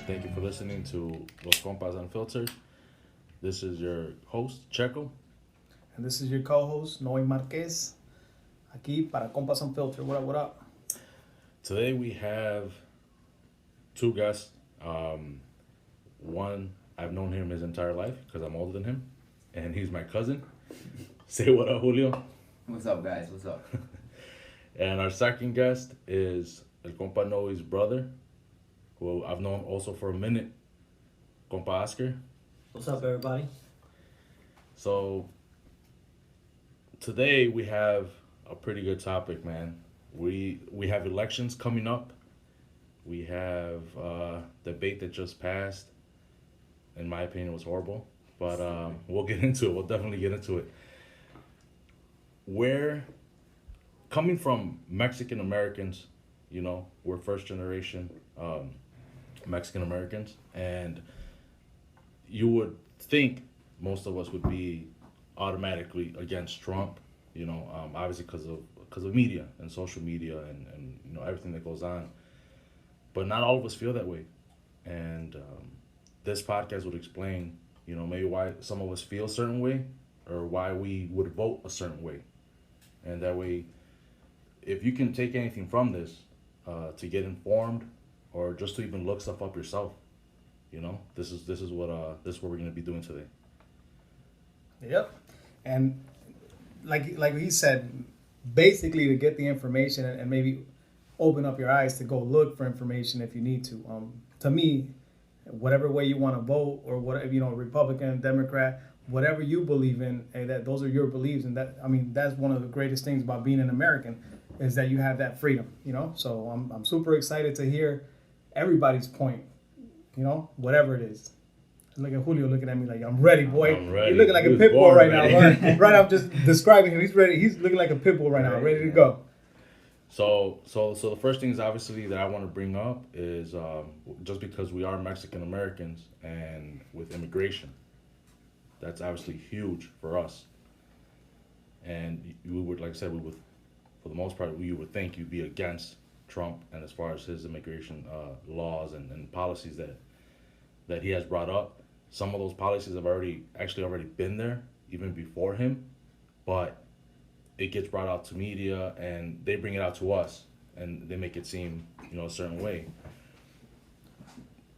Thank you for listening to Los Compas Unfiltered. This is your host, Checo. And this is your co-host, Noe Marquez, aquí para Compas Unfiltered. What up, what up? Today we have two guests. One, I've known him his entire life because I'm older than him, and he's my cousin. Say what up, Julio. What's up, guys? What's up? And our second guest is El Compa Noe's brother, who I've known also for a minute, Compa Oscar. What's up, everybody? So today we have a pretty good topic, man. We have elections coming up. We have debate that just passed. In my opinion, it was horrible, but we'll get into it. We'll definitely get into it. Where, coming from Mexican Americans, you know, we're first generation Mexican Americans, and you would think most of us would be automatically against Trump, you know, obviously because of media and social media and you know everything that goes on. But not all of us feel that way, and this podcast would explain, you know, maybe why some of us feel a certain way or why we would vote a certain way, and that way, if you can take anything from this, to get informed or just to even look stuff up yourself, you know, this is what we're gonna be doing today. Yep. And like he said, basically to get the information and maybe open up your eyes to go look for information if you need to. To me, whatever way you want to vote or whatever, you know, Republican, Democrat, whatever you believe in, that those are your beliefs, and that's one of the greatest things about being an American is that you have that freedom, you know. So I'm super excited to hear everybody's point, you know, whatever it is. Look at Julio looking at me like, I'm ready, boy. I'm ready. He's looking like He a was pit bull born right ready. now. Right, I'm just describing him. He's ready. He's looking like a pit bull right now, ready to go. So the first things obviously that I want to bring up is just because we are Mexican Americans and with immigration, that's obviously huge for us. And we would, like I said, we would, for the most part, we would think you'd be against Trump and as far as his immigration laws and policies that he has brought up. Some of those policies have already been there even before him, but it gets brought out to media and they bring it out to us and they make it seem, you know, a certain way.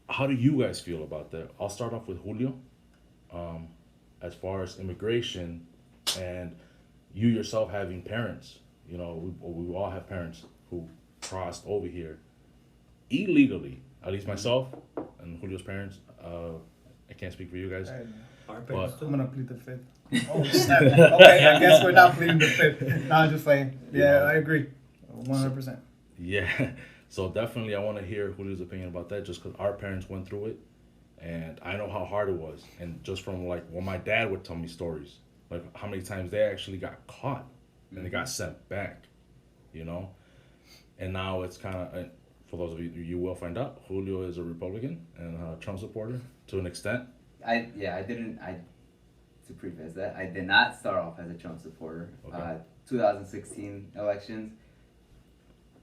How do you guys feel about that? I'll start off with Julio. As far as immigration and you yourself having parents, you know, we all have parents who crossed over here illegally. At least myself and Julio's parents. I can't speak for you guys. Our But I'm gonna plead the fifth. Oh snap! Okay, I guess we're not pleading the fifth. No, I'm just saying. Yeah, I agree, 100%. yeah, so definitely I want to hear Julio's opinion about that, just because our parents went through it, and I know how hard it was, and just from like when my dad would tell me stories, like how many times they actually got caught and they got sent back, you know, and now it's kind of. For those of you will find out, Julio is a Republican and a Trump supporter to an extent. To preface that, I did not start off as a Trump supporter. Okay. 2016 elections.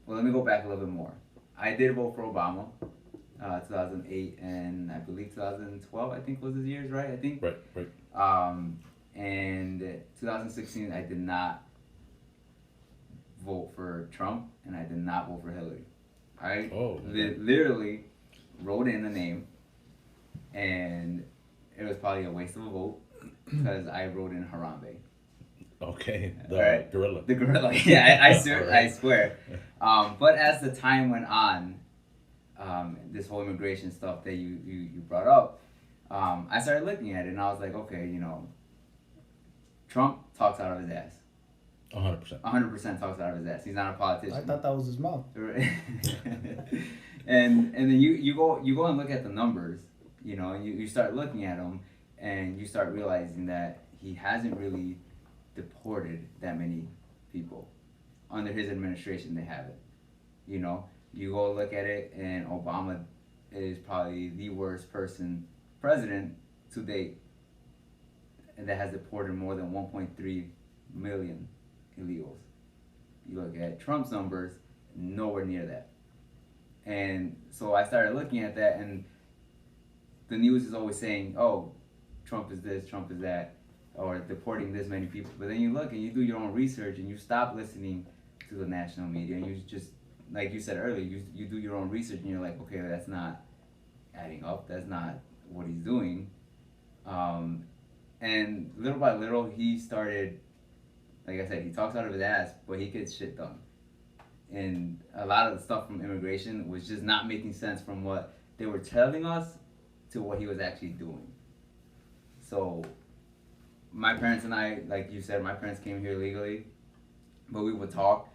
Well, let me go back a little bit more. I did vote for Obama, 2008 and I believe 2012. I think was his years, right? I think. Right. And 2016, I did not vote for Trump, and I did not vote for Hillary. I literally wrote in a name, and it was probably a waste of a vote because I wrote in Harambe. Okay, Right. gorilla. The gorilla. Yeah, I Right. swear. But as the time went on, this whole immigration stuff that you brought up, I started looking at it, and I was like, okay, you know, Trump talks out of his ass. 100%. 100% talks out of his ass. He's not a politician. I thought that was his mouth. and then you go and look at the numbers, you know, and you start looking at them, and you start realizing that he hasn't really deported that many people. Under his administration, they haven't. You know, you go look at it, and Obama is probably the worst president to date, and that has deported more than 1.3 million illegals. You look at Trump's numbers, nowhere near that. And so I started looking at that, and the news is always saying, oh, Trump is this, Trump is that, or deporting this many people. But then you look and you do your own research and you stop listening to the national media and you just, like you said earlier, you do your own research and you're like, okay, that's not adding up. That's not what he's doing. And little by little, he started, like I said, he talks out of his ass, but he gets shit done. And a lot of the stuff from immigration was just not making sense from what they were telling us to what he was actually doing. So my parents and I, like you said, my parents came here legally, but we would talk,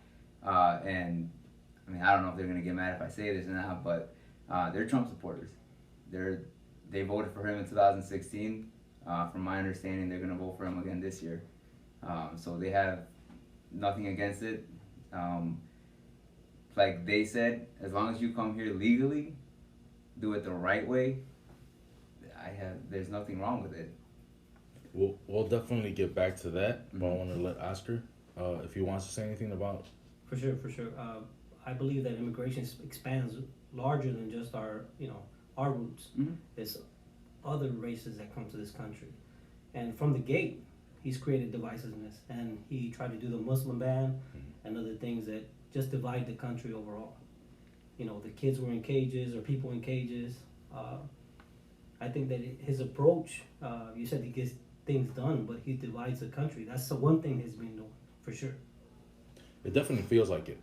and I mean, I don't know if they're gonna get mad if I say this or not, but they're Trump supporters. They voted for him in 2016. From my understanding, they're gonna vote for him again this year. So they have nothing against it. Like they said, as long as you come here legally, do it the right way, there's nothing wrong with it. We'll definitely get back to that, but I want to let Oscar, if he wants to say anything about. For sure. I believe that immigration expands larger than just our roots. Mm-hmm. There's other races that come to this country, and from the gate, he's created divisiveness, and he tried to do the Muslim ban and other things that just divide the country overall. The kids were in cages or people in cages. I think that his approach, you said he gets things done, but he divides the country. That's the one thing he's been doing, for sure. It definitely feels like it,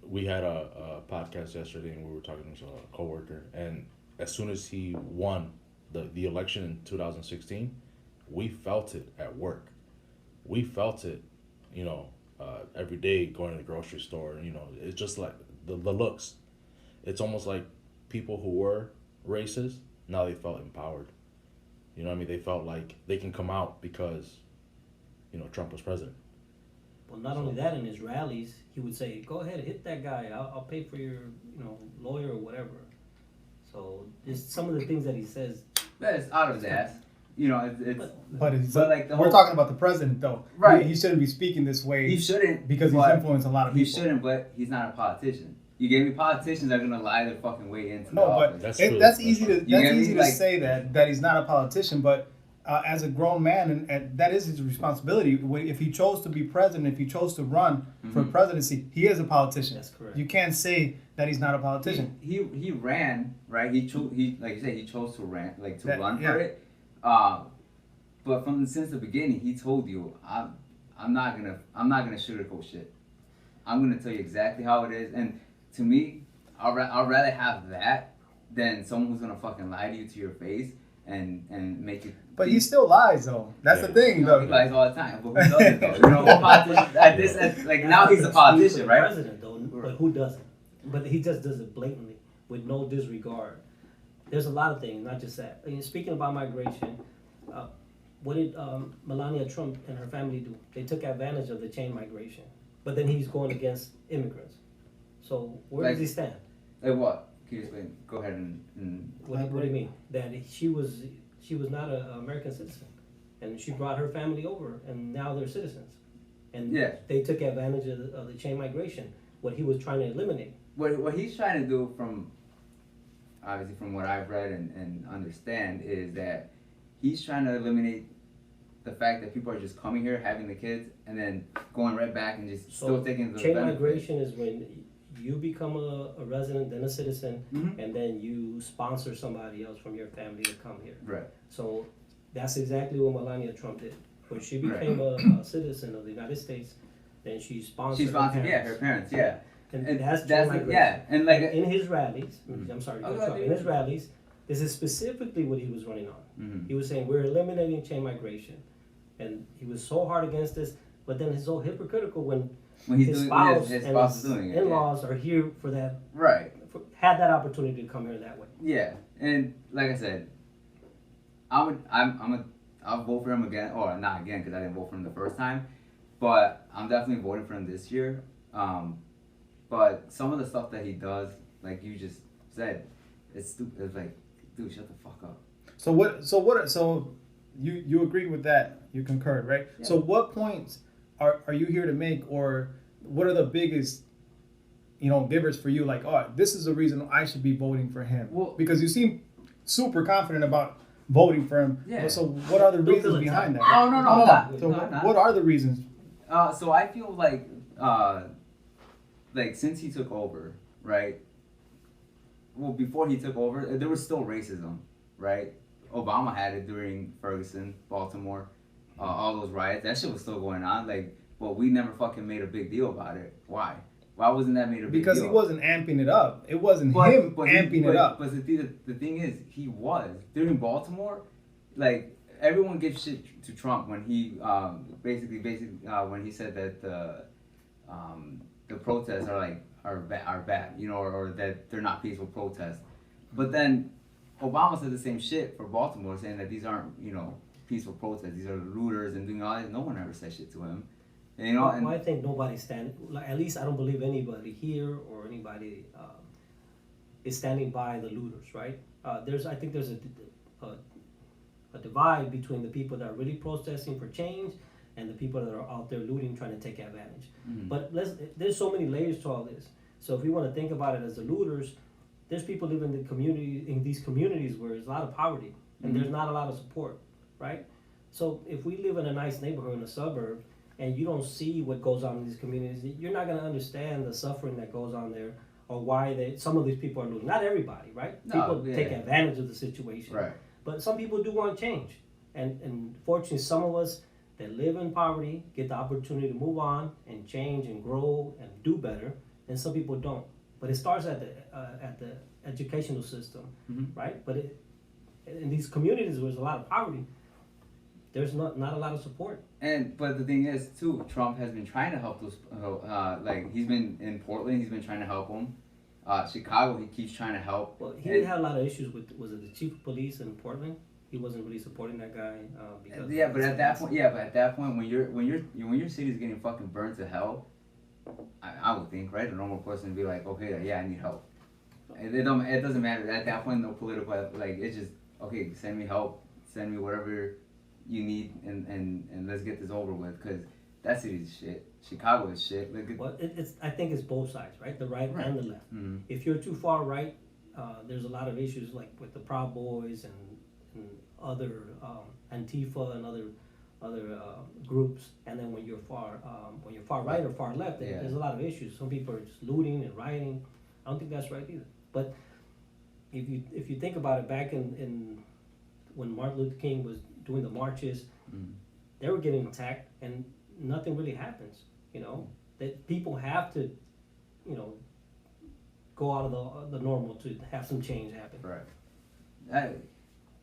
We had a podcast yesterday and we were talking to a coworker, and as soon as he won the election in 2016, we felt it at work. We felt it, every day going to the grocery store. It's just like the looks. It's almost like people who were racist, now they felt empowered. They felt like they can come out because, Trump was president. Well, not only that, in his rallies, he would say, "Go ahead, hit that guy. I'll pay for your, lawyer or whatever." So just some of the things that he says. But it's out of his ass. It's but like we're talking about the president, though. Right. He shouldn't be speaking this way. He shouldn't, because he's influenced a lot of people. He shouldn't, but he's not a politician. You gave me politicians that are gonna lie their fucking way into no, the but office. that's easy to Like, say that he's not a politician, but as a grown man, and that is his responsibility. If he chose to be president, if he chose to run for presidency, he is a politician. That's correct. You can't say that he's not a politician. He ran, right? He like you said, he chose to run for it. But since the beginning, he told you, I'm not gonna sugarcoat shit. I'm gonna tell you exactly how it is. And to me, I'd rather have that than someone who's gonna fucking lie to you to your face and make you. But he still lies, though. That's the thing, though. He lies all the time. But who doesn't, though? Now he's a politician, He's right? President, though, but who doesn't? But he just does it blatantly with no disregard. There's a lot of things, not just that. Speaking about migration, what did Melania Trump and her family do? They took advantage of the chain migration, but then he's going against immigrants. So where does he stand? Like what? Can you explain? Go ahead and What do you mean? That she was not an American citizen, and she brought her family over, and now they're citizens, and they took advantage of the chain migration. What he was trying to eliminate. What he's trying to do, from what I've read and understand, is that he's trying to eliminate the fact that people are just coming here, having the kids, and then going right back and just still taking the chain benefits. migration is when you become a resident, then a citizen, and then you sponsor somebody else from your family to come here. Right. So that's exactly what Melania Trump did. When she became a citizen of the United States, then she sponsored her parents. And that's migration. And like in his rallies, I'm sorry, in his rallies, this is specifically what he was running on. He was saying we're eliminating chain migration, and he was so hard against this. But then he's so hypocritical when his spouse and his in-laws are here for that. Right. Had that opportunity to come here that way. Yeah, and like I said, I'll vote for him again, or not again because I didn't vote for him the first time, but I'm definitely voting for him this year. But some of the stuff that he does, like you just said, it's stupid. It's like, dude, shut the fuck up. So you agreed with that? You concurred, right? Yeah. So what points are you here to make, or what are the biggest, givers for you, like, oh, this is the reason I should be voting for him. Well- because you seem super confident about voting for him. Yeah. So what are the Don't reasons feel behind that? attacked. No, I'm not. So No, I'm not. what are the reasons? So I feel like since he took over, right? Well, before he took over, there was still racism, right? Obama had it during Ferguson, Baltimore, all those riots. That shit was still going on. Like, but we never fucking made a big deal about it. Why? Why wasn't that made a big Because deal? he wasn't amping it up. It wasn't him amping it up. But the thing is, he was during Baltimore. Like, everyone gives shit to Trump when he basically when he said that the protests are bad, or that they're not peaceful protests. But then Obama said the same shit for Baltimore, saying that these aren't peaceful protests. These are looters and doing all that. No one ever said shit to him. Well, I think nobody's at least I don't believe anybody here or anybody is standing by the looters, right? I think there's a divide between the people that are really protesting for change and the people that are out there looting, trying to take advantage. Mm-hmm. But there's so many layers to all this. So if we want to think about it as the looters, there's people living in these communities where there's a lot of poverty and Mm-hmm. there's not a lot of support, right? So if we live in a nice neighborhood in a suburb and you don't see what goes on in these communities, you're not going to understand the suffering that goes on there or why some of these people are looting. Not everybody, right? No, People yeah. take advantage of the situation. Right. But some people do want to change. And fortunately, some of us that live in poverty get the opportunity to move on and change and grow and do better, and some people don't. But it starts at the educational system, Mm-hmm. right? But in these communities where there's a lot of poverty, there's not a lot of support. But the thing is, too, Trump has been trying to help those. Like, he's been in Portland, he's been trying to help them. Chicago, he keeps trying to help. Well, he had a lot of issues with, was it the chief of police in Portland? He wasn't really supporting that guy because. Yeah, but at that point, when your city's getting fucking burned to hell, I would think, right, a normal person would be like, okay, yeah, I need help. It doesn't matter at that point. No political, like, it's just okay. Send me help. Send me whatever you need, and let's get this over with, because that city's shit. Chicago is shit. Well, I think it's both sides, right? The right and the left. Mm-hmm. If you're too far right, there's a lot of issues like with the Proud Boys and other Antifa and other groups. And then when you're far right or far left, Yeah. there's a lot of issues. Some people are just looting and rioting. I don't think that's right either. But if you think about it, back in when Martin Luther King was doing the marches, they were getting attacked and nothing really happens. That people have to, go out of the normal to have some change happen. Right.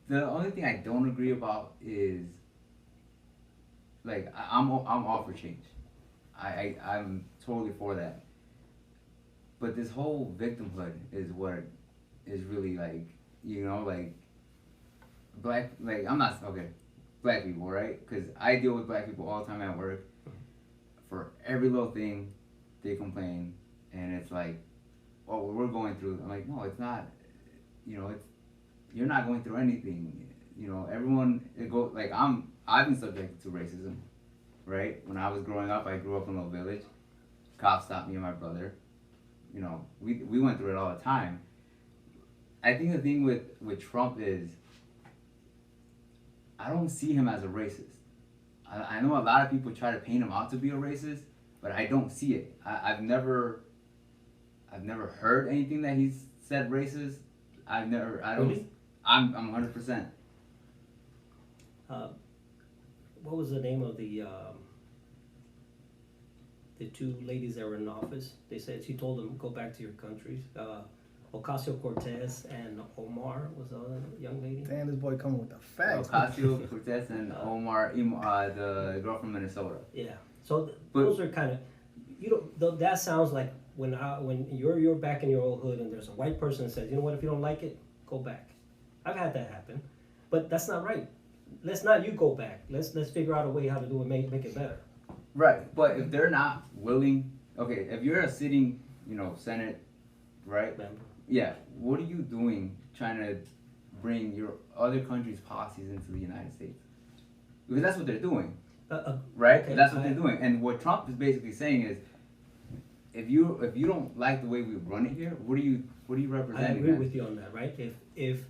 The only thing I don't agree about is, like, I'm all for change. I'm totally for that. But this whole victimhood is what is really, like, like, black, like, I'm not, okay, black people, right? Because I deal with black people all the time at work. For every little thing, they complain, and it's like, oh, we're going through. I'm like, no, it's not. You're not going through anything. Everyone, like, I've been subjected to racism, right? When I was growing up, I grew up in a little village. Cops stopped me and my brother. We went through it all the time. I think the thing with Trump is, I don't see him as a racist. I know a lot of people try to paint him out to be a racist, but I don't see it. I've never heard anything that he's said racist. Really? I'm 100%. What was the name of the two ladies that were in office? They said she told them go back to your countries. Ocasio-Cortez and Omar was the other young lady. Damn, this boy coming with the facts. Ocasio-Cortez and Omar, the girl from Minnesota. Yeah. So those are kind of, that sounds like when you're back in your old hood and there's a white person that says, you know what, if you don't like it, go back. I've had that happen, but that's not right. Let's not you go back. Let's figure out a way how to do it, make it better. Right, but if they're not willing, okay, if you're a sitting, Senate, right? Member. Yeah, what are you doing trying to bring your other country's policies into the United States? Because that's what they're doing, right? Okay, That's what they're doing. And what Trump is basically saying is, if you don't like the way we run it here, what are you I representing? agree with you on that, right? If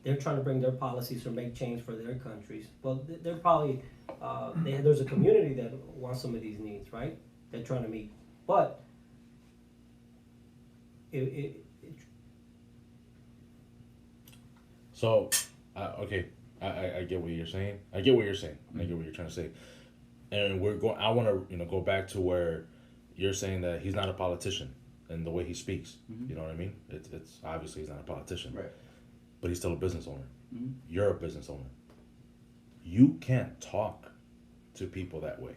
they're trying to bring their policies or make change for their countries, well, they're probably there's a community that wants some of these needs, right? They're trying to meet, but it So, okay, I get what you're saying. I get what you're saying. I get what you're trying to say. And we're going. I want to go back to where you're saying that he's not a politician in the way he speaks. Mhm. You know what I mean? It's obviously he's not a politician, Right. but he's still a business owner. Mhm. You're a business owner. You can't talk to people that way.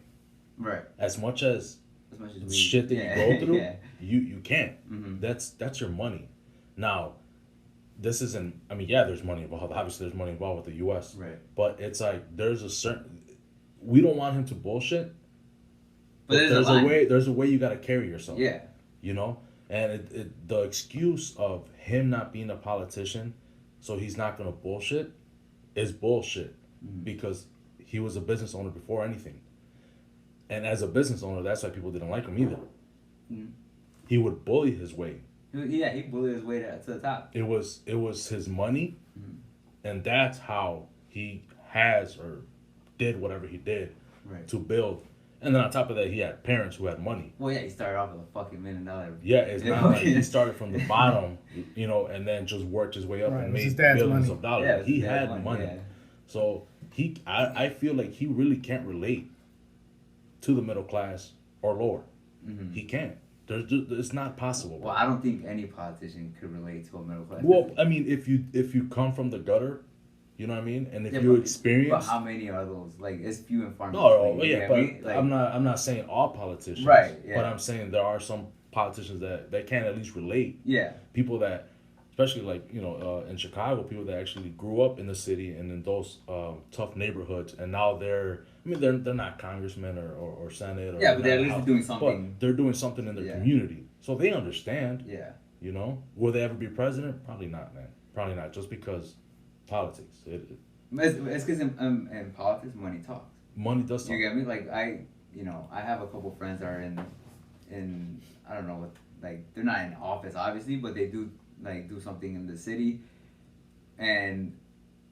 Right. As much as we, shit that yeah, you go through, yeah. you can't. Mhm. That's your money. Now, this isn't. I mean, yeah, there's money involved. Obviously, there's money involved with the U.S. Right. But it's like there's a certain. We don't want him to bullshit. But there's a way. There's a way you got to carry yourself. Yeah. You know, and the excuse of him not being a politician, so he's not gonna bullshit, is bullshit, because he was a business owner before anything. And as a business owner, that's why people didn't like him either. Mhm. He would bully his way. Yeah, he bullied his way to the top. It was his money, Mhm. and that's how he has or did whatever he did Right. to build. And then on top of that, he had parents who had money. Well, yeah, he started off with a fucking $1 million. Yeah, it's not like he started from the bottom, and then just worked his way up Right, and it was his made dad's billions money. of dollars. Yeah, it was He his dad's had money. yeah. So I feel like he really can't relate to the middle class or lower. Mhm. He can't. It's not possible. Well, I don't think any politician could relate to a middle class. Well, I mean, if you come from the gutter, you know what I mean, and if Yeah, you but experience. how many are those? Like, it's few and far No, between, you yeah, get but me? Like, I'm not saying all politicians. Right, yeah. But I'm saying there are some politicians that can at least relate. yeah, People that, especially like in Chicago, people that actually grew up in the city and in those tough neighborhoods, and now they're not congressmen or senate or yeah, but they're at not least House, doing something. but they're doing something in their Yeah. community, so they understand. Yeah, Will they ever be president? Probably not, man. Probably not, just because politics. it's because in politics, money talks. Money does You something. get me? Like I have a couple friends that are in I don't know what, like, they're not in office obviously, but they do something in the city. And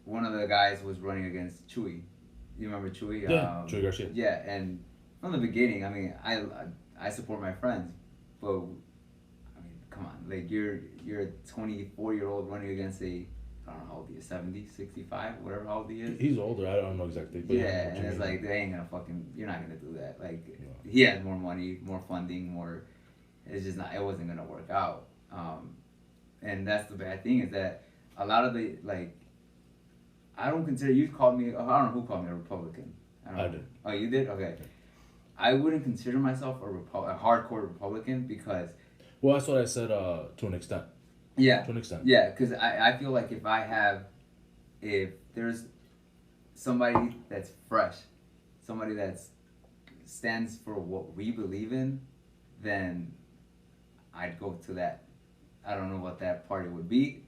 one of the guys was running against Chewy. You remember Chewy? Yeah, Chewy Garcia. Yeah, and from the beginning, I mean, I support my friends, but I mean, come on, like you're a 24-year-old running against a, I don't know how old he is, 70, 65, whatever how old he is. He's older. I don't know exactly. But Yeah, I know what and you it's mean. like they ain't gonna fucking. You're not gonna do that. Like No. he has more money, more funding, more. It's just not. It wasn't gonna work out. And that's the bad thing is that a lot of the I don't consider you called me. I don't know who called me a Republican. I did. Oh, you did? Okay. I wouldn't consider myself a hardcore Republican because. Well, that's what I said to an extent. Yeah. To an extent. Yeah, because I feel like if there's somebody that's fresh, somebody that stands for what we believe in, then I'd go to that. I don't know what that party would be.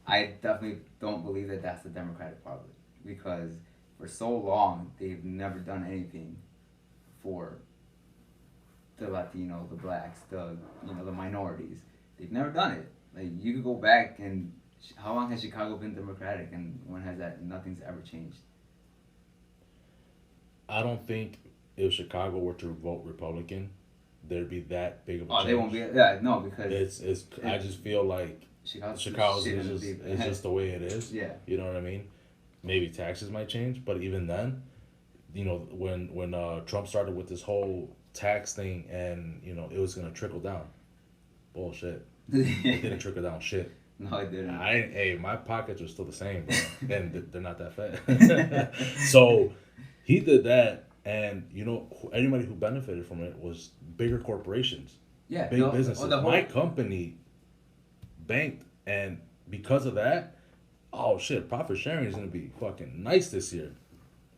I definitely don't believe that that's the Democratic Party because for so long they've never done anything for the Latino, the blacks, the minorities. They've never done it. Like you could go back and how long has Chicago been Democratic and when has that? Nothing's ever changed. I don't think if Chicago were to vote Republican, there'd be that big of a Oh, change. they won't be. Yeah, no, because I just feel like Chicago's is just the way it is. Yeah. You know what I mean? Maybe taxes might change, but even then, when Trump started with this whole tax thing and it was gonna trickle down, bullshit. It didn't trickle down shit. No, it didn't. Hey, my pockets are still the same, bro. And they're not that fat. So he did that, and anybody who benefited from it was bigger corporations, Yeah, big businesses. the whole- My company banked, and because of that, oh shit, profit sharing is gonna be fucking nice this year.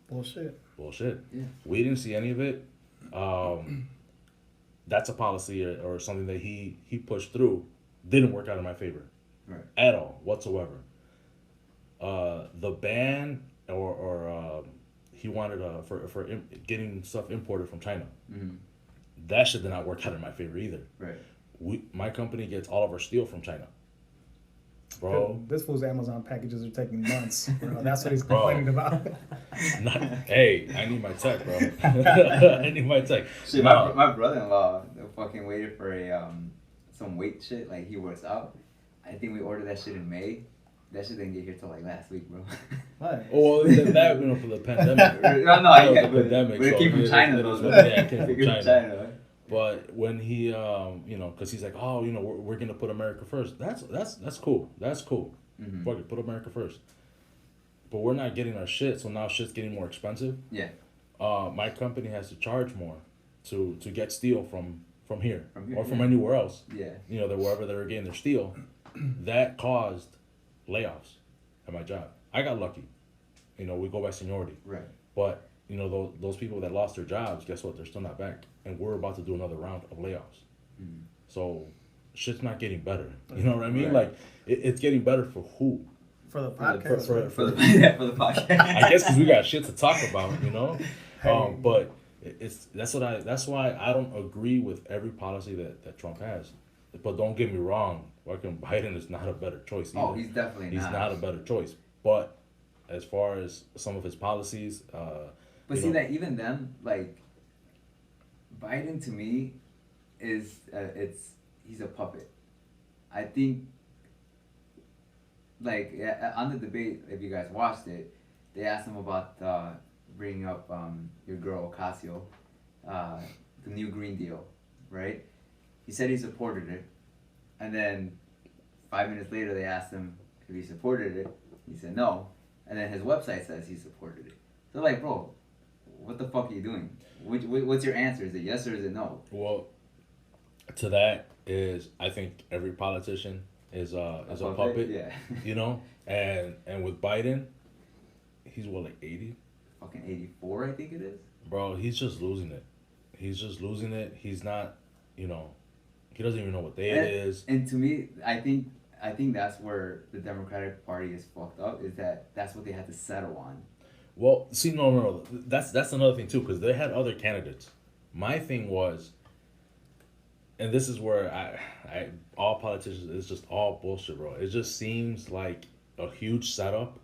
Bullshit. Bullshit. Yeah. We didn't see any of it. That's a policy or something that he pushed through. Didn't work out in my favor. Right. At all, whatsoever. The ban or he wanted for getting stuff imported from China. Mm-hmm. that shit did not work out in my favor either. Right. My company gets all of our steel from China. Bro, This fool's Amazon packages are taking months. Bro. That's what he's Bro. complaining about. hey, I need my tech, bro. I need my tech. Shit, No. my brother-in-law fucking waited for some weight shit. Like, he works out. I think we ordered that shit in May. That shit didn't get here till like last week, bro. What? Well, that for the pandemic. No, That was yeah, the pandemic. but it so came from China, it though. is what it is. Yeah, it came It from came from China. China. But when he, because he's like, oh, we're gonna put America first. That's cool. That's cool. Mm-hmm. Fuck it, put America first. But we're not getting our shit, so now shit's getting more expensive. Yeah. My company has to charge more to get steel from here, or from yeah. anywhere else. Yeah. Wherever they're getting their steel. That caused layoffs at my job. I got lucky. We go by seniority. Right. But those people that lost their jobs, guess what? They're still not back, and we're about to do another round of layoffs. Mm. So, shit's not getting better. You know what I mean? Right. Like, it's getting better for who? For the podcast. For the podcast. I guess because we got shit to talk about. But that's why I don't agree with every policy that Trump has. But don't get me wrong, fucking Biden is not a better choice either. Oh, he's definitely He's not. not a better choice. But as far as some of his policies, But see that even then, like, Biden to me is he's a puppet. I think, like, on the debate, if you guys watched it, they asked him about bringing up your girl Ocasio, the new Green Deal, right? He said he supported it, and then 5 minutes later they asked him if he supported it. He said no, and then his website says he supported it. So like, bro, what the fuck are you doing? What's your answer? Is it yes or is it no? well, to that is I think every politician is a puppet. Yeah. And with Biden, he's what, like 80? Fucking 84, I think it is. Bro, he's just losing it. He's not, he doesn't even know what day it is. And to me, I think that's where the Democratic Party is fucked up. Is that's what they had to settle on. Well, see, no. That's another thing too, because they had other candidates. My thing was, and this is where I all politicians, it's just all bullshit, bro. It just seems like a huge setup.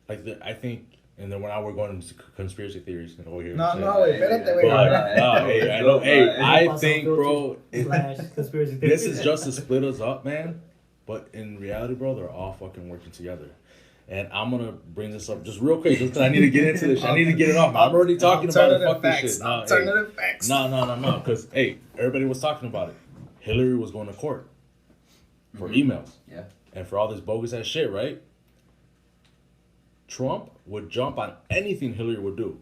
I think, and then when we're going into conspiracy theories and over here. No, espérate, But, güey. hey, I know. Hey, I think, bro, Slash conspiracy theory. this is just to split us up, man. But in reality, bro, they're all fucking working together. And I'm gonna bring this up just real quick, just because I need to get into this. I need to get it off. I'm already talking about it. Fuck this shit. Alternative facts. No. Because hey, everybody was talking about it. Hillary was going to court for emails. Yeah. And for all this bogus ass shit, right? Trump would jump on anything Hillary would do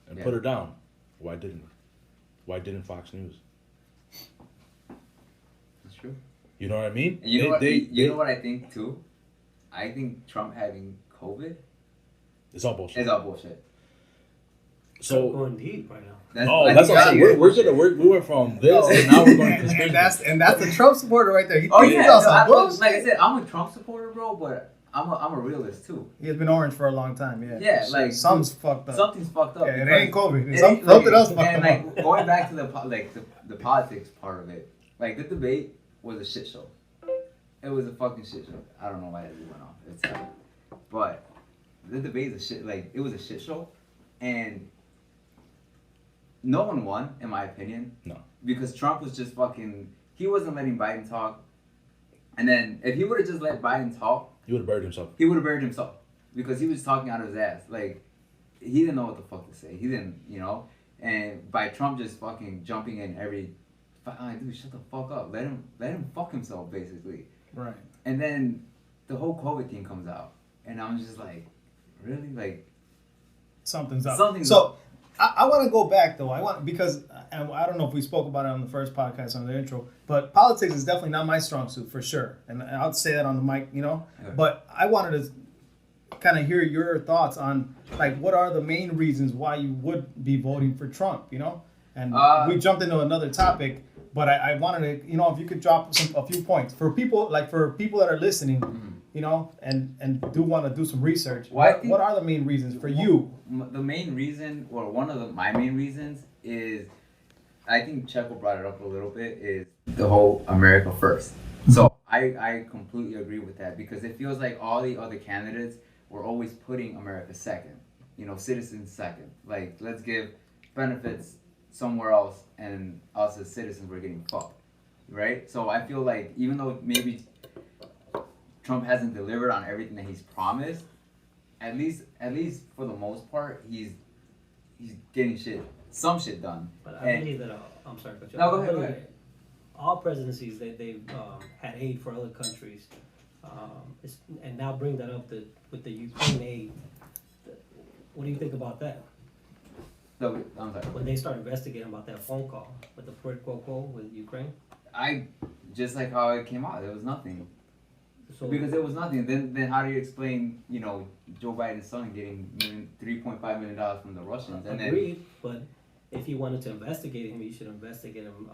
and put her down. Why didn't Fox News? That's true. You know what I mean? And you know what I think too? I think Trump having COVID It's all bullshit. is all bullshit. So going deep right now. that's what I'm saying. We went from this and now we're going to conspiracy. and that's a Trump supporter right there. He Oh thinks yeah, about some bullshit. like I said, I'm a Trump supporter, bro, but I'm a realist too. He has been orange for a long time. Yeah. Yeah, like something's fucked up. Something's fucked up. Yeah, it ain't COVID. It Something ain't- else fucked and up. like going back to the politics part of it, like the debate was a shit show. It was a fucking shit show. I don't know why it went off. It's but the debate is a shit. Like it was a shit show, and no one won, in my opinion. No. Because Trump was just fucking. He wasn't letting Biden talk, and then if he would have just let Biden talk, He would have buried himself. he would have buried himself because he was talking out of his ass. Like he didn't know what the fuck to say. He didn't, And by Trump just fucking jumping in every, dude, shut the fuck up. Let him fuck himself, basically. Right. And then the whole COVID thing comes out, and I'm just like, really, like Something's up. Something's so up. I want to go back though. Because and I don't know if we spoke about it on the first podcast on the intro, but politics is definitely not my strong suit for sure, and I'll say that on the mic, Yeah. But I wanted to kind of hear your thoughts on like what are the main reasons why you would be voting for Trump, And we jumped into another topic, but I wanted to, if you could drop a few points for people that are listening, and do want to do some research. Well, What are the main reasons for you? The main reason, or one of my main reasons, is I think Checo brought it up a little bit, is the whole America first. So I completely agree with that, because it feels like all the other candidates were always putting America second, citizens second. Like, let's give benefits somewhere else, and us as citizens were getting fucked, right? So I feel like even though maybe Trump hasn't delivered on everything that he's promised, at least for the most part, he's getting some shit done. But I believe that, I'm sorry, but No, go ahead. All presidencies that they've had aid for other countries, and now bring that up with the Ukraine aid. What do you think about that? No, I'm sorry. When they start investigating about that phone call with the quid pro quo with Ukraine, I just like how it came out. There was nothing. so Because there was nothing. Then how do you explain, Joe Biden's son getting $3.5 million from the Russians? And agreed, but if you wanted to investigate him, you should investigate him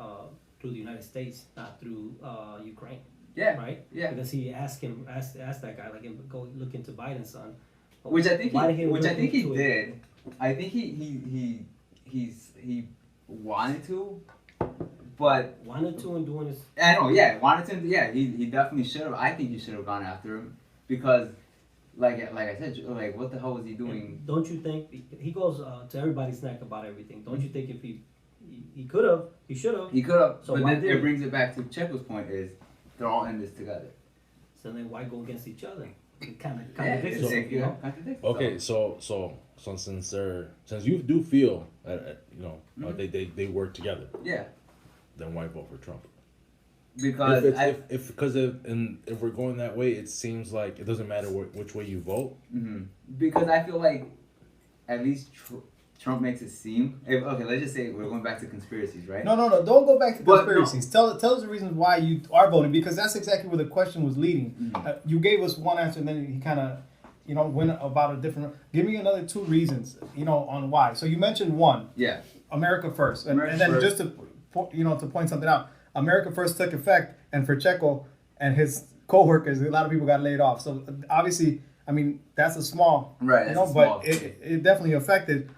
through the United States, not through Ukraine. Yeah. Right? Yeah. Because he asked that guy, like, go look into Biden's son. Which I think he into it? did. I think he wanted to, but Wanted to and doing his. I know, yeah, wanted to, yeah, he definitely should have. I think he should have gone after him, because, like I said, like, what the hell was he doing? Don't you think he goes to everybody's neck about everything? Don't you think if he could have, he should have? He could have, So but why then didn't it he? brings it back to Checo's point, is they're all in this together. So then why go against each other? It kind of Yeah, contradicts it's itself, you know? contradicts Okay, itself. so since you do feel that Mhm. they work together, Yeah, then why vote for Trump? because If we're going that way, it seems like it doesn't matter which way you vote. because I feel like at least Trump makes it seem. Okay, let's just say we're going back to conspiracies, right? No. Don't go back to But conspiracies. Tell us the reasons why you are voting, because that's exactly where the question was leading. Mhm. You gave us one answer, and then he kind of, went about a different. Give me another two reasons, on why. So you mentioned one, Yeah. America first, and America then first. just to point something out, America first took effect, and for Checo and his coworkers, a lot of people got laid off. So obviously, I mean, that's a small, Right, that's a small but it definitely affected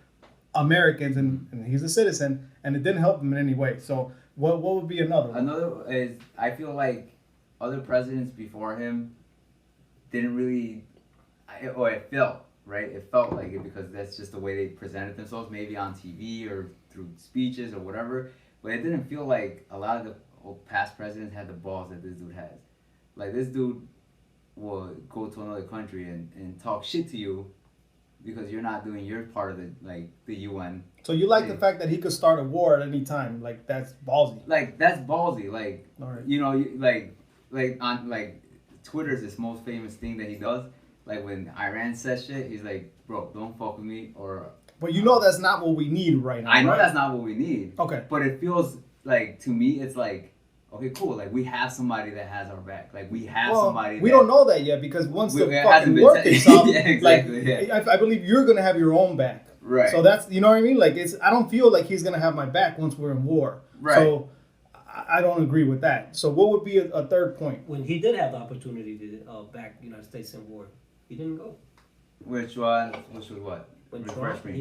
Americans, and he's a citizen, and it didn't help him in any way. So what would be another one? Another is, I feel like other presidents before him didn't really, or it felt, right? It felt like it, because that's just the way they presented themselves, maybe on TV or through speeches or whatever. But it didn't feel like a lot of the past presidents had the balls that this dude has. Like, this dude will go to another country and talk shit to you because you're not doing your part of the UN. So you like the fact that he could start a war at any time? Like, that's ballsy. Like, that's ballsy. Like, All right. like Twitter's this most famous thing that he does. Like, when Iran says shit, he's like, bro, don't fuck with me, or... But that's not what we need right now. I know right? that's not what we need. Okay. But it feels like, to me, it's like, okay, cool. Like, we have somebody that has our back. Like, we have somebody. We don't know that yet, because once the it hasn't fucking been war kicks off, yeah, exactly. I believe you're gonna have your own back. Right. So that's, you know what I mean? Like, I don't feel like he's gonna have my back once we're in war. Right. So I don't agree with that. So what would be a third point? When he did have the opportunity to back the United States in war, he didn't go. Which was what? When Refresh Trump, me.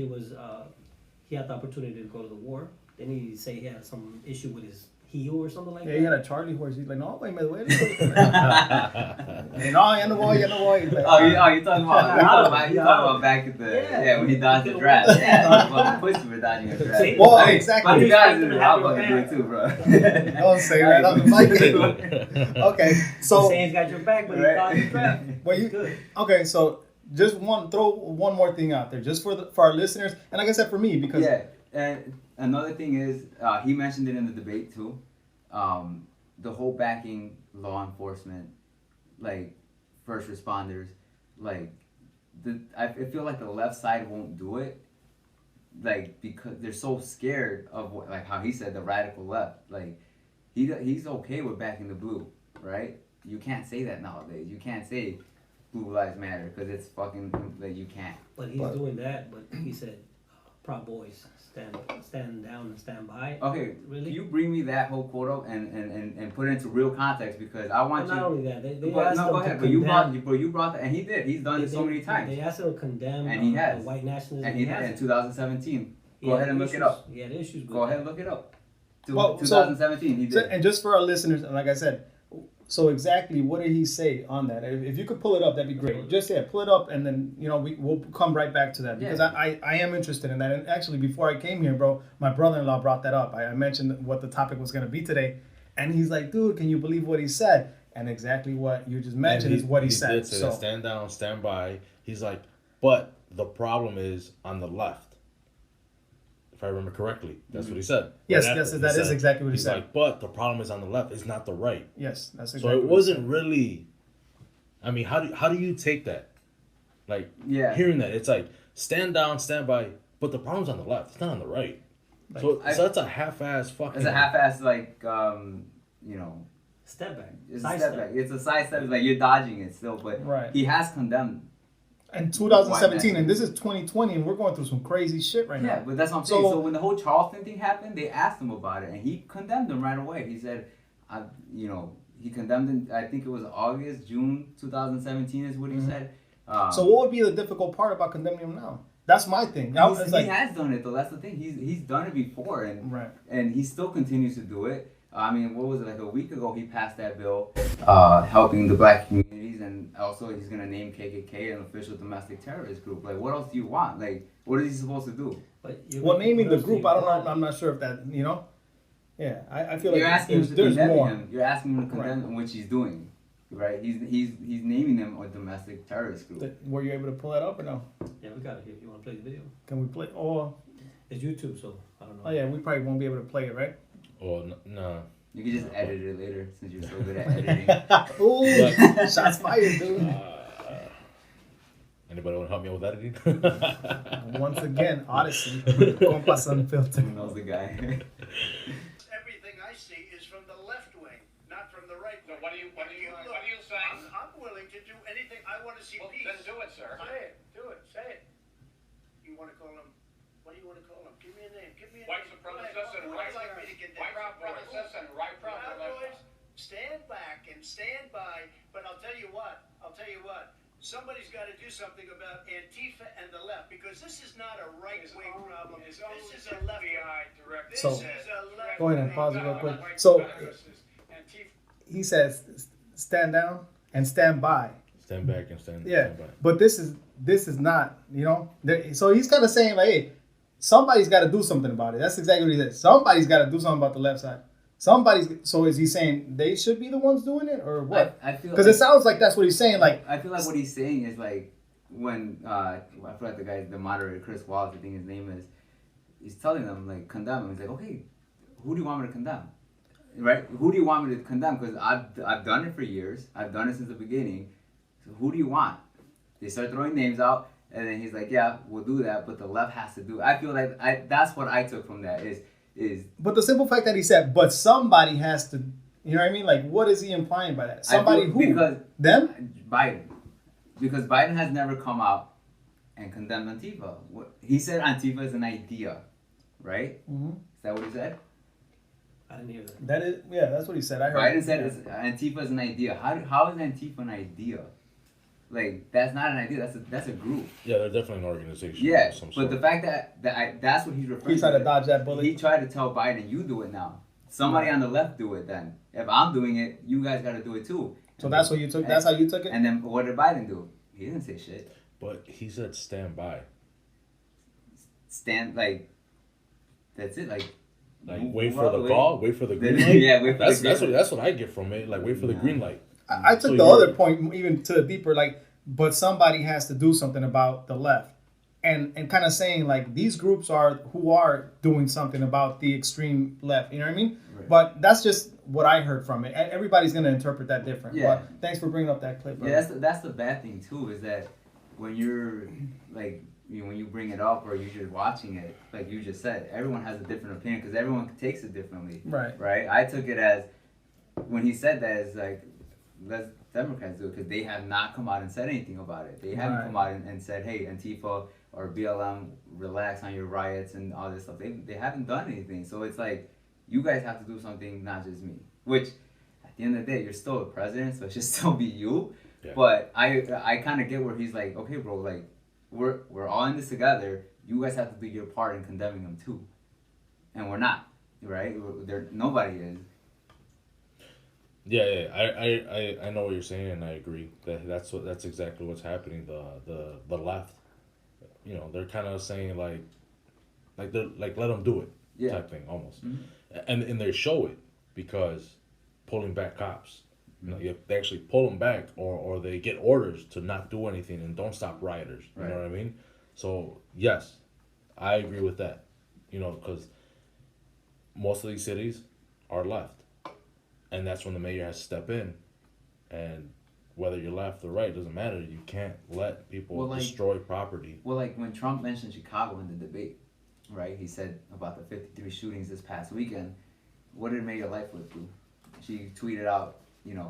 he had the opportunity to go to the war. Then he say he had some issue with his heel or something like Yeah, that. he had a Charlie horse. He's like, no, wait a minute, wait a minute. No, ya no voy. He's like, You're talking about back at the when he dodged the draft. Yeah, talking about the pussy for dodging a draft. See? Well, I mean, exactly. But you guys He's in the expecting to album have do it too, bro. Don't say that on the mic. Okay, He's so saying he's got your back, but he thought he draft. well, you Good. okay? So just throw one more thing out there, just for our listeners, and like I said, for me, because Yeah, and another thing is, he mentioned it in the debate too. The whole backing law enforcement, like first responders, like I feel like the left side won't do it, like, because they're so scared of like how he said, the radical left. Like, he's okay with backing the blue, right? You can't say that nowadays. You can't say Blue Lives Matter, because it's fucking, like, you can't. But he's doing that. But he said, "Proud Boys, stand down and stand by." Okay, Really? Can you bring me that whole quote up and put it into real context, because I want But you. not only that, they But, asked no, him go to ahead. condemn. But you brought that, and he did. He's done it so many times, They asked him to condemn And he has. the white nationalism. and he did in hasn't. 2017. He Go had ahead and look it issues. up. He had issues with Go ahead that. and look it up. Well, 2017, he did. And just for our listeners, and like I said, so exactly what did he say on that? If you could pull it up, that'd be great. Just pull it up, and then we'll come right back to that because I am interested in that. And actually, before I came here, bro, my brother-in-law brought that up. I mentioned what the topic was going to be today, and he's like, "Dude, can you believe what he said?" And exactly what you just mentioned is what he said. Did say that, stand down, stand by. He's like, but the problem is on the left. If I remember correctly, that's what he said. Yes, that is exactly what he said. He's like, but the problem is on the left. It's not the right. Yes, that's exactly. So it wasn't really. I mean, how do you take that? Like, hearing that, it's like stand down, stand by, but the problem's on the left. It's not on the right. Like, so that's a half-ass fucking. It's a half-ass step back. It's a step back. It's a side step. It's like you're dodging it still, but he has condemned. In 2017, and this is 2020, and we're going through some crazy shit right now. Yeah, but that's what I'm saying. So when the whole Charleston thing happened, they asked him about it, and he condemned them right away. He said, he condemned them. I think it was June 2017 is what he said. So what would be the difficult part about condemning him now? That's my thing. He has done it though. That's the thing. He's done it before, and he still continues to do it. I mean, what was it, like a week ago he passed that bill helping the black communities, and also he's going to name KKK an official domestic terrorist group. Like, what else do you want? Like, what is he supposed to do? Well, naming the group, I don't know. I'm not sure if that, Yeah, I feel like you're asking him to condemn more. him. You're asking him to condemn him, which he's doing. Right? He's naming them a domestic terrorist group. Were you able to pull that up or no? Yeah, we got it here. If you want to play the video. Can we play? Or it's YouTube, so I don't know. Oh yeah, we probably won't be able to play it, right? Oh no. You can just edit it later since you're so good at editing. Ooh, shots fired, dude. Anybody want to help me out with editing? Once again, Odyssey, Compas unfiltered. Who knows the guy? Everything I see is from the left wing, not from the right wing. So what are you saying? I'm willing to do anything. I want to see peace. Then do it, sir. Say it. You want to call him? What do you want to call him? Give me a name. White supremacists and White supremacists and right boys, stand back and stand by. But I'll tell you what. Somebody's got to do something about Antifa and the left, because this is not a right-wing problem. This is a left. So, go ahead and pause it real quick. So, he says, stand down and stand by. Stand back and stand by. But this is not, so he's kind of saying, like, hey, somebody's got to do something about it. That's exactly what he said. Somebody's got to do something about the left side. So is he saying they should be the ones doing it, or what? I feel because it sounds like that's what he's saying. Like, I feel like what he's saying is like when I feel like the moderator, Chris Wallace, I think his name is, he's telling them like condemn him. He's like, okay, who do you want me to condemn? Right? Who do you want me to condemn? Because I've done it for years. I've done it since the beginning. So who do you want? They start throwing names out, and then he's like, yeah, we'll do that, but the left has to do it. I feel like that's what I took from that is. But the simple fact that he said, but somebody has to, you know what I mean? Like, what is he implying by that? Somebody who? Because them? Biden. Because Biden has never come out and condemned Antifa. He said Antifa is an idea, right? Mm-hmm. Is that what he said? I didn't hear that. That is, yeah, that's what he said. I heard. Biden said Antifa is an idea. How is Antifa an idea? Like, that's not an idea. That's a group. Yeah, they're definitely an organization. Yeah, of some but sort. the fact that's what he's referring to. He tried to dodge that bullet. He tried to tell Biden, you do it now. Somebody on the left do it then. If I'm doing it, you guys got to do it too. So that's what you took. That's how you took it. And then what did Biden do? He didn't say shit. But he said stand by. Stand that's it. Like wait for the call, wait for the green light. Yeah, wait for that's what I get from it. Like wait for the green light. I took the other point even to the deeper, like, but somebody has to do something about the left, and kind of saying like these groups are doing something about the extreme left. You know what I mean? Right. But that's just what I heard from it. Everybody's gonna interpret that different. Yeah. But thanks for bringing up that clip. Yeah, that's the bad thing too, is that when you're like when you bring it up or you're just watching it, like you just said, everyone has a different opinion because everyone takes it differently. Right. Right. I took it as when he said that as like, let's Democrats do it because they have not come out and said anything about it. They haven't come out and said, hey, Antifa or BLM, relax on your riots and all this stuff. They haven't done anything. So it's like, you guys have to do something, not just me. Which, at the end of the day, you're still the president, so it should still be you. Yeah. But I kind of get where he's like, okay, bro, like, we're all in this together. You guys have to do your part in condemning them too. And we're not. right? There, nobody is. I know what you're saying, and I agree that's exactly what's happening. The left, they're kind of saying they're like let them do it Yeah. type thing almost, Mhm. and they show it because pulling back cops. They actually pull them back, or they get orders to not do anything and don't stop rioters. You know Right. what I mean? So yes, I agree with that. Because most of these cities are left, and that's when the mayor has to step in, and whether you're left or right doesn't matter. You can't let people Well, destroy property. Well, like when Trump mentioned Chicago in the debate, right? He said about the 53 shootings this past weekend. What did Mayor Lightfoot do? She tweeted out,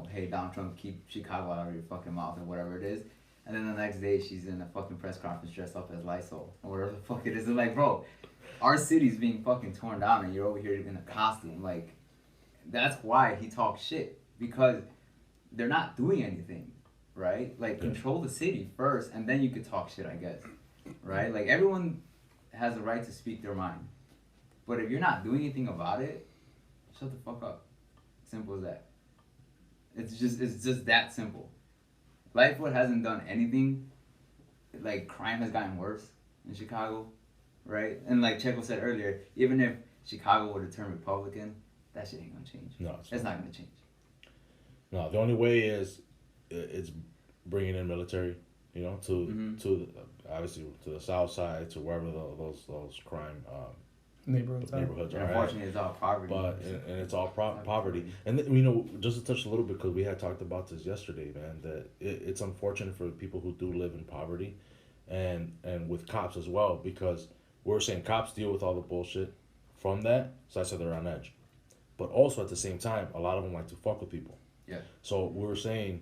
hey, Donald Trump, keep Chicago out of your fucking mouth or whatever it is. And then the next day, she's in a fucking press conference dressed up as Lysol or whatever the fuck it is. It's like, bro, our city's being fucking torn down and you're over here in a costume. Like, that's why he talks shit. Because they're not doing anything, right? Like, control the city first and then you could talk shit, I guess. Right? Like, everyone has the right to speak their mind. But if you're not doing anything about it, shut the fuck up. Simple as that. It's just that simple. Lightfoot hasn't done anything. Like, crime has gotten worse in Chicago, right? And like Checo said earlier, even if Chicago were to turn Republican, that shit ain't gonna change. No, it's not gonna change. No, the only way is it's bringing in military, to obviously to the south side, to wherever those crime Neighborhoods. neighborhoods are. Unfortunately, it's all poverty. But and it's all poverty. And just to touch a little bit, because we had talked about this yesterday, man, that it's unfortunate for people who do live in poverty, and with cops as well, because we're saying cops deal with all the bullshit from that, so I said they're on edge. But also at the same time, a lot of them like to fuck with people. Yeah. So we were saying,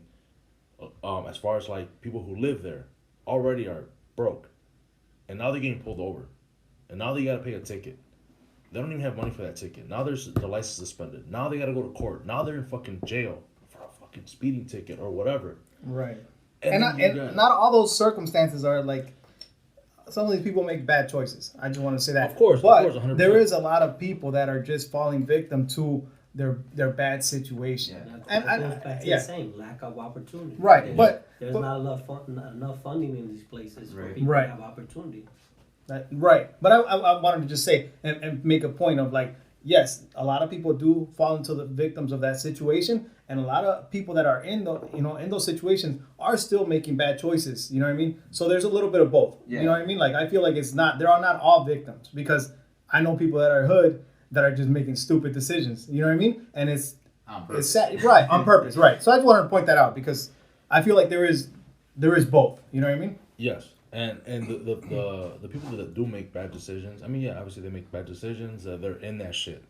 as far as like people who live there already are broke, and now they're getting pulled over, and now they gotta pay a ticket. They don't even have money for that ticket. Now there's the license suspended. Now they gotta go to court. Now they're in fucking jail for a fucking speeding ticket or whatever. Right. And And not all those circumstances are like, some of these people make bad choices. I just want to say that. Of course, but 100%. there is a lot of people that are just falling victim to their bad situation. Yeah. That goes back to the same lack of opportunity. Right, There's not enough funding in these places for Right. people Right. to have opportunity. Right. But I wanted to just say and make a point of like, yes, a lot of people do fall into the victims of that situation, and a lot of people that are in those situations are still making bad choices. You know what I mean? So there's a little bit of both. Yeah. You know what I mean? Like, I feel like there are not all victims, because I know people that are hood that are just making stupid decisions. You know what I mean? And it's sad, right, on purpose, right. So I just wanted to point that out, because I feel like there is both. You know what I mean? Yes. And the people that do make bad decisions, I mean, yeah, obviously they make bad decisions. They're in that shit,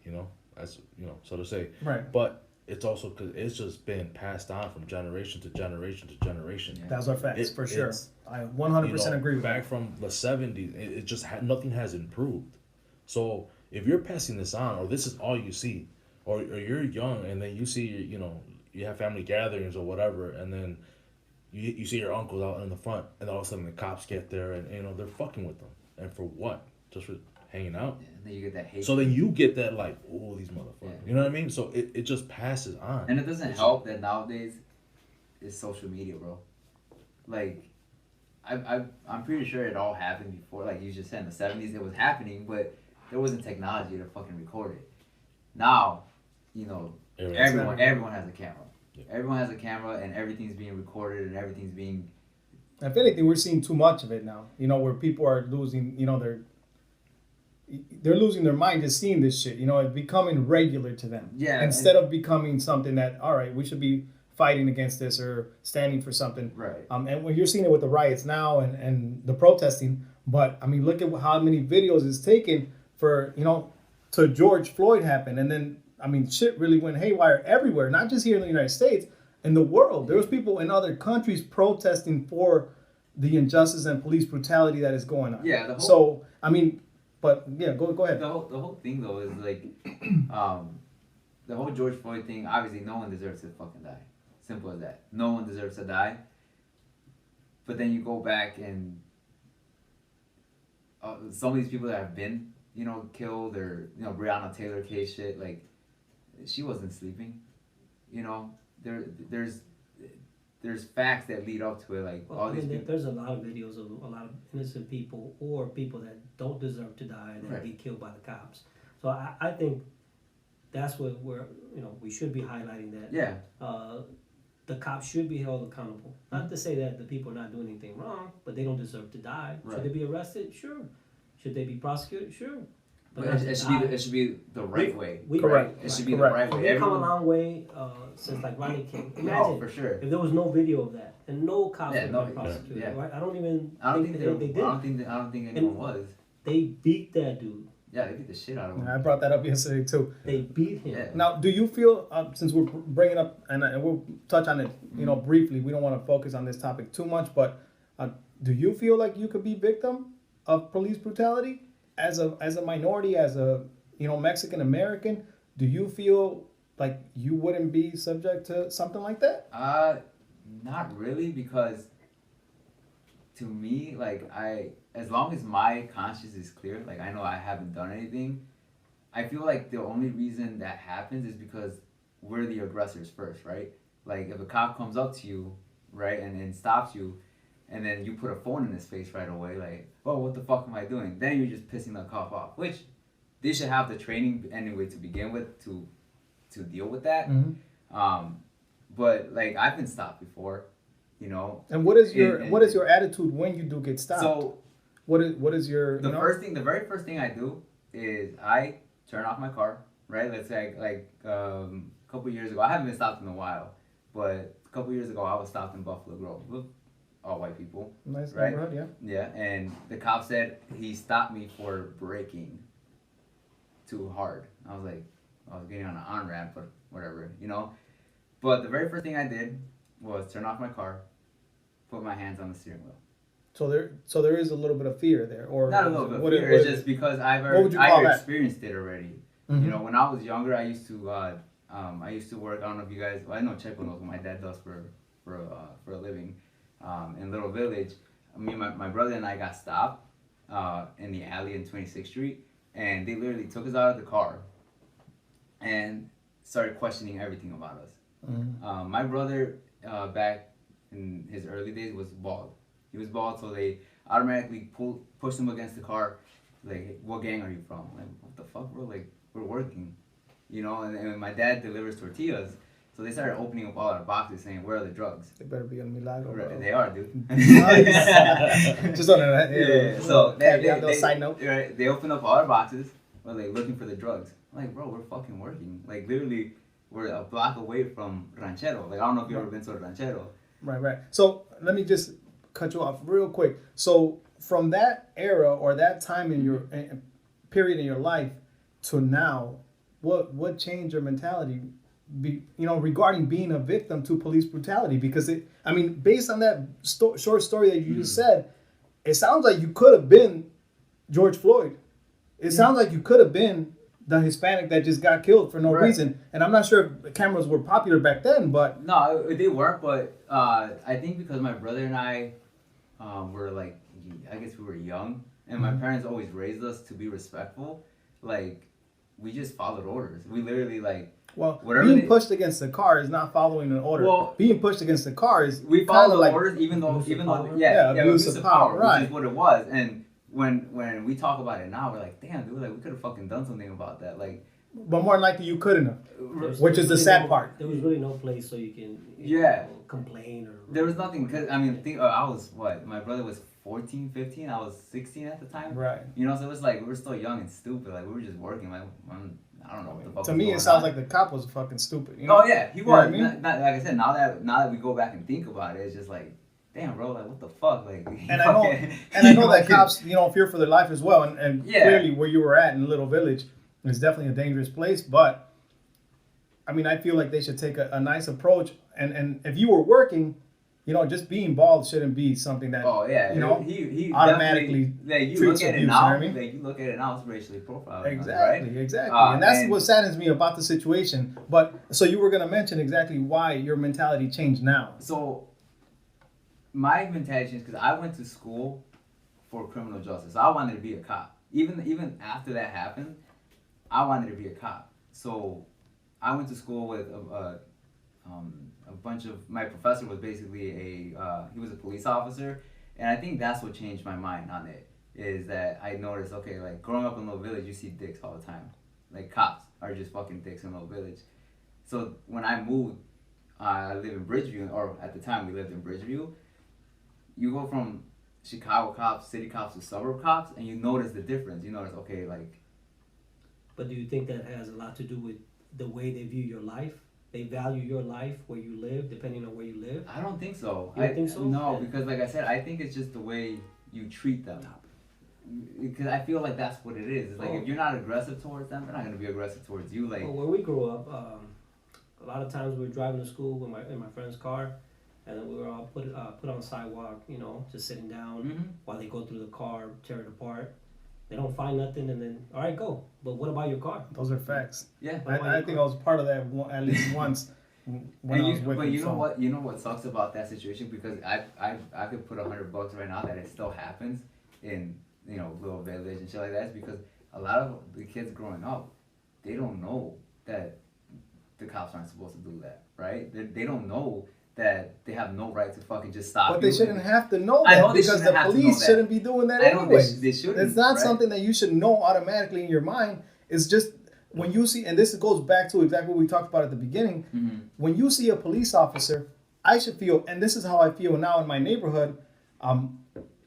as so to say. Right. But it's also because it's just been passed on from generation to generation to generation. Yeah. Those are facts, for sure. It's, I 100% agree with back that. from the 70s, it just nothing has improved. So if you're passing this on, or this is all you see, or you're young and then you see, you have family gatherings or whatever, and then you see your uncles out in the front, and all of a sudden the cops get there, and they're fucking with them, and for what? Just for hanging out. Yeah, and then you get that hate. So then you get that like, oh, these motherfuckers. Yeah. You know what I mean? So it just passes on. And it doesn't help that nowadays it's social media, bro. Like, I'm pretty sure it all happened before. Like you just said, in the 70s it was happening, but there wasn't technology to fucking record it. Now, everyone has a camera. Yeah. Everyone has a camera, and everything's being recorded, and everything's being. If anything, we're seeing too much of it now. Where people are losing, they're losing their mind just seeing this shit. It's becoming regular to them. Yeah. Instead of becoming something that, all right, we should be fighting against this or standing for something. Right. And when you're seeing it with the riots now and the protesting, but I mean, look at how many videos it's taken for to George Floyd happen, and then I mean, shit really went haywire everywhere, not just here in the United States, in the world. There was people in other countries protesting for the injustice and police brutality that is going on. Yeah. So I mean, but yeah, go ahead. The whole thing though is like, the whole George Floyd thing. Obviously, no one deserves to fucking die. Simple as that. No one deserves to die. But then you go back and some of these people that have been killed, or Breonna Taylor case shit, like she wasn't sleeping. There's facts that lead up to it, like Well, all I these mean, people. there's a lot of videos of a lot of innocent people or people that don't deserve to die that Right. get killed by the cops. So I think that's what we should be highlighting that. Yeah, The cops should be held accountable. Not to say that the people are not doing anything wrong, but they don't deserve to die. Right. Should they be arrested? Sure. Should they be prosecuted? Sure. but not to it die. should be the right way. Correct. It should be Correct. the right So way. we've come a Everyone, long way since like Rodney King. oh, Imagine for sure. if there was no video of that and no cops Yeah, would no, have been prosecuted. yeah. Right? I don't even I don't think they did. I don't think anyone was. They beat that dude. Yeah, they beat the shit out of him. I brought that up yesterday too. They beat him. Yeah. Now, do you feel, since we're bringing up, and we'll touch on it, briefly, we don't want to focus on this topic too much, but do you feel like you could be victim of police brutality as a minority, as a Mexican American? Do you feel like you wouldn't be subject to something like that? Not really, because to me, like as long as my conscience is clear, like I know I haven't done anything, I feel like the only reason that happens is because we're the aggressors first, right? Like if a cop comes up to you, right, and stops you, and then you put a phone in his face right away, like, oh, what the fuck am I doing? Then you're just pissing the cop off, which they should have the training anyway to begin with to deal with that. Mm-hmm. But like I've been stopped before, And what is your And- what is your attitude when you do get stopped? So what is your the very first thing I do is I turn off my car, right? Let's say like a couple years ago, I haven't been stopped in a while, but a couple years ago I was stopped in Buffalo Grove with all white people. nice right? neighborhood, yeah. Yeah, and the cop said he stopped me for braking too hard. I was like, I was getting on an on ramp, but whatever, But the very first thing I did was turn off my car, put my hands on the steering wheel. So there is a little bit of fear there, or Not a little bit of what fear. is It's just because I've what would you call that? experienced it already. Mhm. When I was younger, I used to work. I don't know if you guys. Well, I know Checo knows what my dad does for a living in Little Village. My brother and I got stopped in the alley in 26th Street, and they literally took us out of the car and started questioning everything about us. Mhm. My brother back in his early days was bald. He was bald, so they automatically pushed him against the car. Like, hey, what gang are you from? Like, what the fuck, bro? Like, we're working, And my dad delivers tortillas, so they started opening up all our boxes, saying, "Where are the drugs?" They better be on Milagro. bro. They are, dude. Nice. Just on that. Yeah. So they side note. right, they opened up all our boxes. We're like looking for the drugs. I'm like, bro, we're fucking working. Like, literally, we're a block away from Ranchero. Like, I don't know if you've ever been to Ranchero. Right. So let me just cut you off real quick. So from that era or that time in your period in your life to now, what changed your mentality? Regarding being a victim to police brutality, because based on that short story that you just said, it sounds like you could have been George Floyd. It sounds like you could have been the Hispanic that just got killed for no Right. reason. And I'm not sure if cameras were popular back then, but No, they weren't, but I think because my brother and I were like, I guess we were young, and my parents always raised us to be respectful. Like, we just followed orders. We literally whatever being they- pushed against the car is not following an order. Well, being pushed against the car is we kinda followed the like orders, even though abuse of power? abuse of power, which right. is what it was. And when we talk about it now, we're like, damn, dude, like we could have fucking done something about that. Like, But more than likely you couldn't have. There's Which is the really sad no- part. There was really no place so you can Yeah. complain or. there was nothing, cause I was my brother was 14, 15, I was 16 at the time. Right. So it was like we were still young and stupid. Like we were just working. Like I don't know what the fuck. To was me, going it sounds on. like the cop was fucking stupid. Oh yeah, he You know what was. I mean? Not, like I said, now that we go back and think about it, it's just like, damn, bro, like what the fuck, like. And I know that cops, fear for their life as well. And Yeah. clearly where you were at in Little Village is definitely a dangerous place. But I feel like they should take a nice approach. And if you were working, just being bald shouldn't be something that Oh yeah, he he automatically definitely- like you treats look at abuse, it now, you know what I mean? like you look at it now, it's racially profiled. Exactly, right? exactly. And that's and- what saddens me about the situation. But so you were gonna mention exactly why your mentality changed now. So my mentality is because I went to school for criminal justice. I wanted to be a cop. even after that happened, I wanted to be a cop. So I went to school with a bunch of, my professor was basically he was a police officer, and I think that's what changed my mind on it. Is that I noticed, okay, like growing up in a little village, you see dicks all the time. Like cops are just fucking dicks in a little village. So when I moved, I live in Bridgeview, or at the time we lived in Bridgeview. You go from Chicago cops, city cops to suburb cops, and you notice the difference. You notice, okay, like. But do you think that has a lot to do with the way they view your life? They value your life where you live, depending on where you live? I don't think so. You don't think so? No, Yeah. because like I said, I think it's just the way you treat them. Because I feel like that's what it is. It's like if you're not aggressive towards them, they're not gonna be aggressive towards you. Like, well, where we grew up, a lot of times we were driving to school in my friend's car, and then we were all put on the sidewalk, you know, just sitting down while they go through the car, tear it apart. They don't find nothing, and then all right, go. But what about your car? Those are facts. yeah. I think I was part of that at least once when I was with But him, you know so. what? You know what sucks about that situation, because I could put $100 right now that it still happens in, you know, little village and shit like that. Is because a lot of the kids growing up, they don't know that the cops aren't supposed to do that, right? They don't know that they have no right to fucking just stop. But they shouldn't have to know I that know they because shouldn't the have to know police that. shouldn't be doing that I know anyway. they shouldn't. It's not right? something that you should know automatically in your mind. It's just when you see, and this goes back to exactly what we talked about at the beginning. Mm-hmm. When you see a police officer, I should feel, and this is how I feel now in my neighborhood.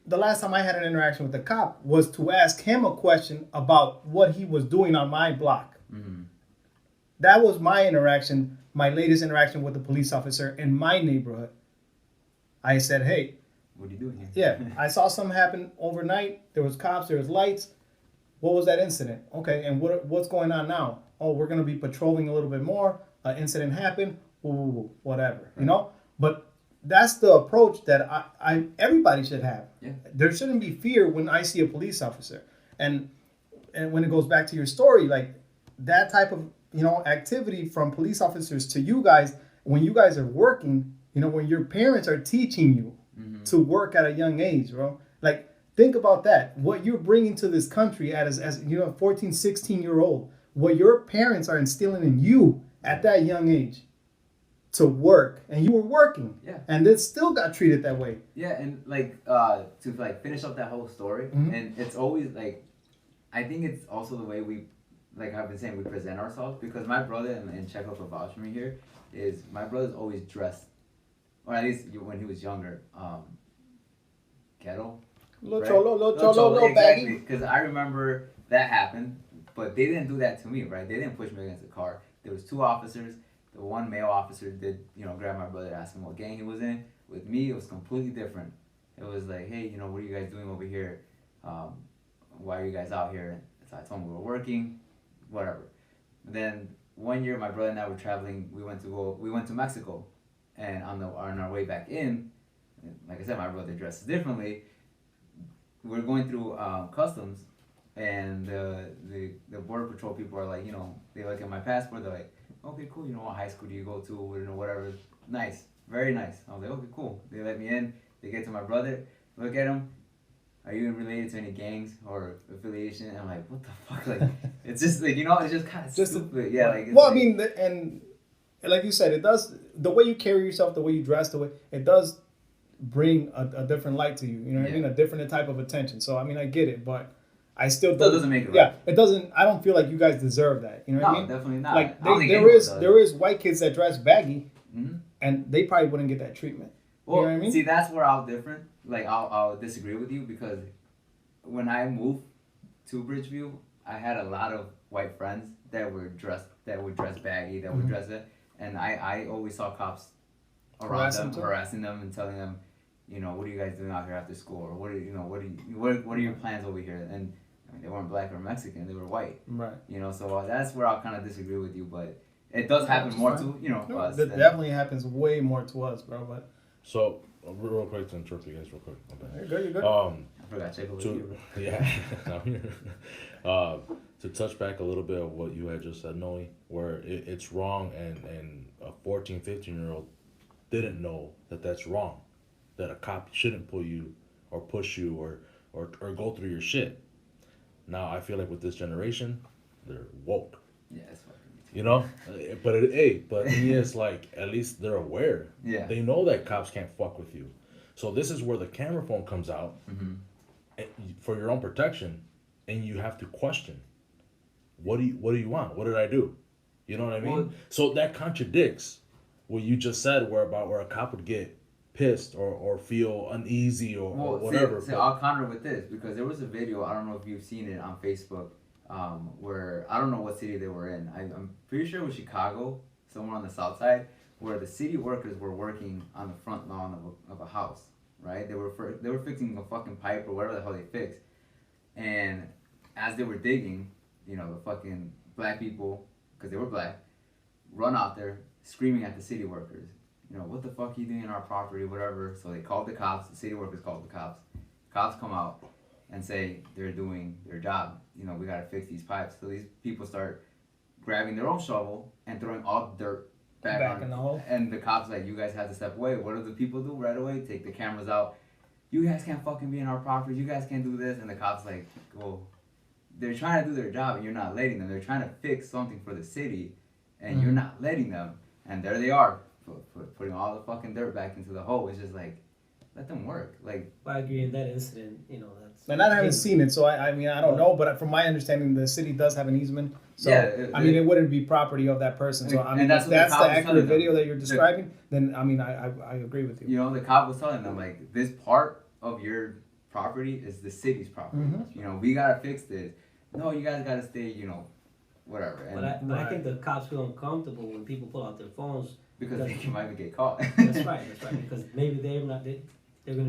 The last time I had an interaction with a cop was to ask him a question about what he was doing on my block. Mm-hmm. That was my interaction, my latest interaction with a police officer in my neighborhood. I said, hey, What are you doing here? yeah, I saw something happen overnight. There was cops, there was lights. What was that incident? Okay, and what's going on now? Oh, we're going to be patrolling a little bit more. An incident happened, whatever, Right. you know? But that's the approach that I everybody should have. Yeah. There shouldn't be fear when I see a police officer. And when it goes back to your story, like that type of, you know, activity from police officers to you guys, when you guys are working, you know, when your parents are teaching you to work at a young age, bro. Like, think about that. What you're bringing to this country as you know, 14, 16-year-old, what your parents are instilling in you at that young age to work. And you were working. Yeah. And it still got treated that way. Yeah, and like to like finish up that whole story, and it's always like, I think it's also the way we, like I've been saying, we present ourselves, because my brother, and check out for vouch for me here, is my brother's always dressed, or at least when he was younger, ghetto. Little Right? cholo, Exactly, baggy. because I remember that happened, but they didn't do that to me, right? They didn't push me against the car. There was two officers. The one male officer did, you know, grab my brother, ask him what gang he was in. With me, it was completely different. It was like, hey, you know, what are you guys doing over here? Why are you guys out here? So I told him we were working, whatever. Then one year, my brother and I were traveling. We went to Mexico, and on our way back in, like I said, my brother dresses differently. We're going through customs, and the border patrol people are like, you know, they look at my passport. They're like, okay, cool. You know, what high school do you go to? You know, whatever. Nice, very nice. I was like, okay, cool. They let me in. They get to my brother. Look at him. Are you related to any gangs or affiliation? And I'm like, what the fuck? Like, it's just like, you know, it's just kind of stupid. Yeah, like. Well, like, I mean, and like you said, it does, the way you carry yourself, the way you dress, the way it does bring a different light to you. You know what I mean? A different type of attention. So I mean, I get it, but I still doesn't make it right. Yeah, it doesn't. I don't feel like you guys deserve that. You know what I mean? Definitely not. Like I don't think there anyone is does. white kids that dress baggy, and they probably wouldn't get that treatment. Well, you know what I mean? see, that's where I'll different. Like, I'll disagree with you, because when I moved to Bridgeview, I had a lot of white friends that would dress baggy, that would dress it, and I always saw cops around harassing them and telling them, you know, what are you guys doing out here after school, or what are your plans over here? And I mean, they weren't black or Mexican, they were white. Right. You know, so that's where I'll kind of disagree with you, but it does happen more to, you know, No, us. that definitely happens way more to us, bro. But So, real quick to interrupt you guys, real quick. My bad. you're good. I forgot to check over To, you. yeah, I'm here. To touch back a little bit of what you had just said, Noe, where it's wrong, and a 14, 15-year-old didn't know that that's wrong, that a cop shouldn't pull you or push you or go through your shit. Now I feel like with this generation, they're woke. Yeah, it's fucking. You know, but to me, it's like at least they're aware. Yeah. They know that cops can't fuck with you. So this is where the camera phone comes out for your own protection, and you have to question. What do you want? What did I do? You know what I mean? Well, so that contradicts what you just said, where a cop would get pissed or feel uneasy or whatever. See, I'll counter with this because there was a video. I don't know if you've seen it on Facebook. Where I don't know what city they were in. I'm pretty sure it was Chicago, somewhere on the south side, where the city workers were working on the front lawn of a house, right? They were fixing a fucking pipe or whatever the hell they fixed, and as they were digging, you know, the fucking black people, because they were black, run out there screaming at the city workers, you know, what the fuck are you doing in our property, whatever. So they called the cops. The city workers called the cops. Cops come out and say they're doing their job. You know, we gotta fix these pipes. So these people start grabbing their own shovel and throwing all the dirt back in the hole. And the cops like, you guys have to step away. What do the people do right away? Take the cameras out. You guys can't fucking be in our property. You guys can't do this. And the cops like, well, they're trying to do their job and you're not letting them. They're trying to fix something for the city and you're not letting them. And there they are, putting all the fucking dirt back into the hole. It's just like, let them work. Like, I agree in that incident, you know, that's... And I haven't seen it, so I mean, I don't know, but from my understanding, the city does have an easement. So, yeah, I mean, it wouldn't be property of that person. So, I mean, and if that's that's what the the cop was accurate telling them. video that you're describing, then, I mean, I agree with you. you know, the cop was telling them, like, this part of your property is the city's property. You know, we gotta fix this. No, you guys gotta stay, you know, whatever. And But I think the cops feel uncomfortable when people pull out their phones. because they might even get caught. That's right, because maybe they're gonna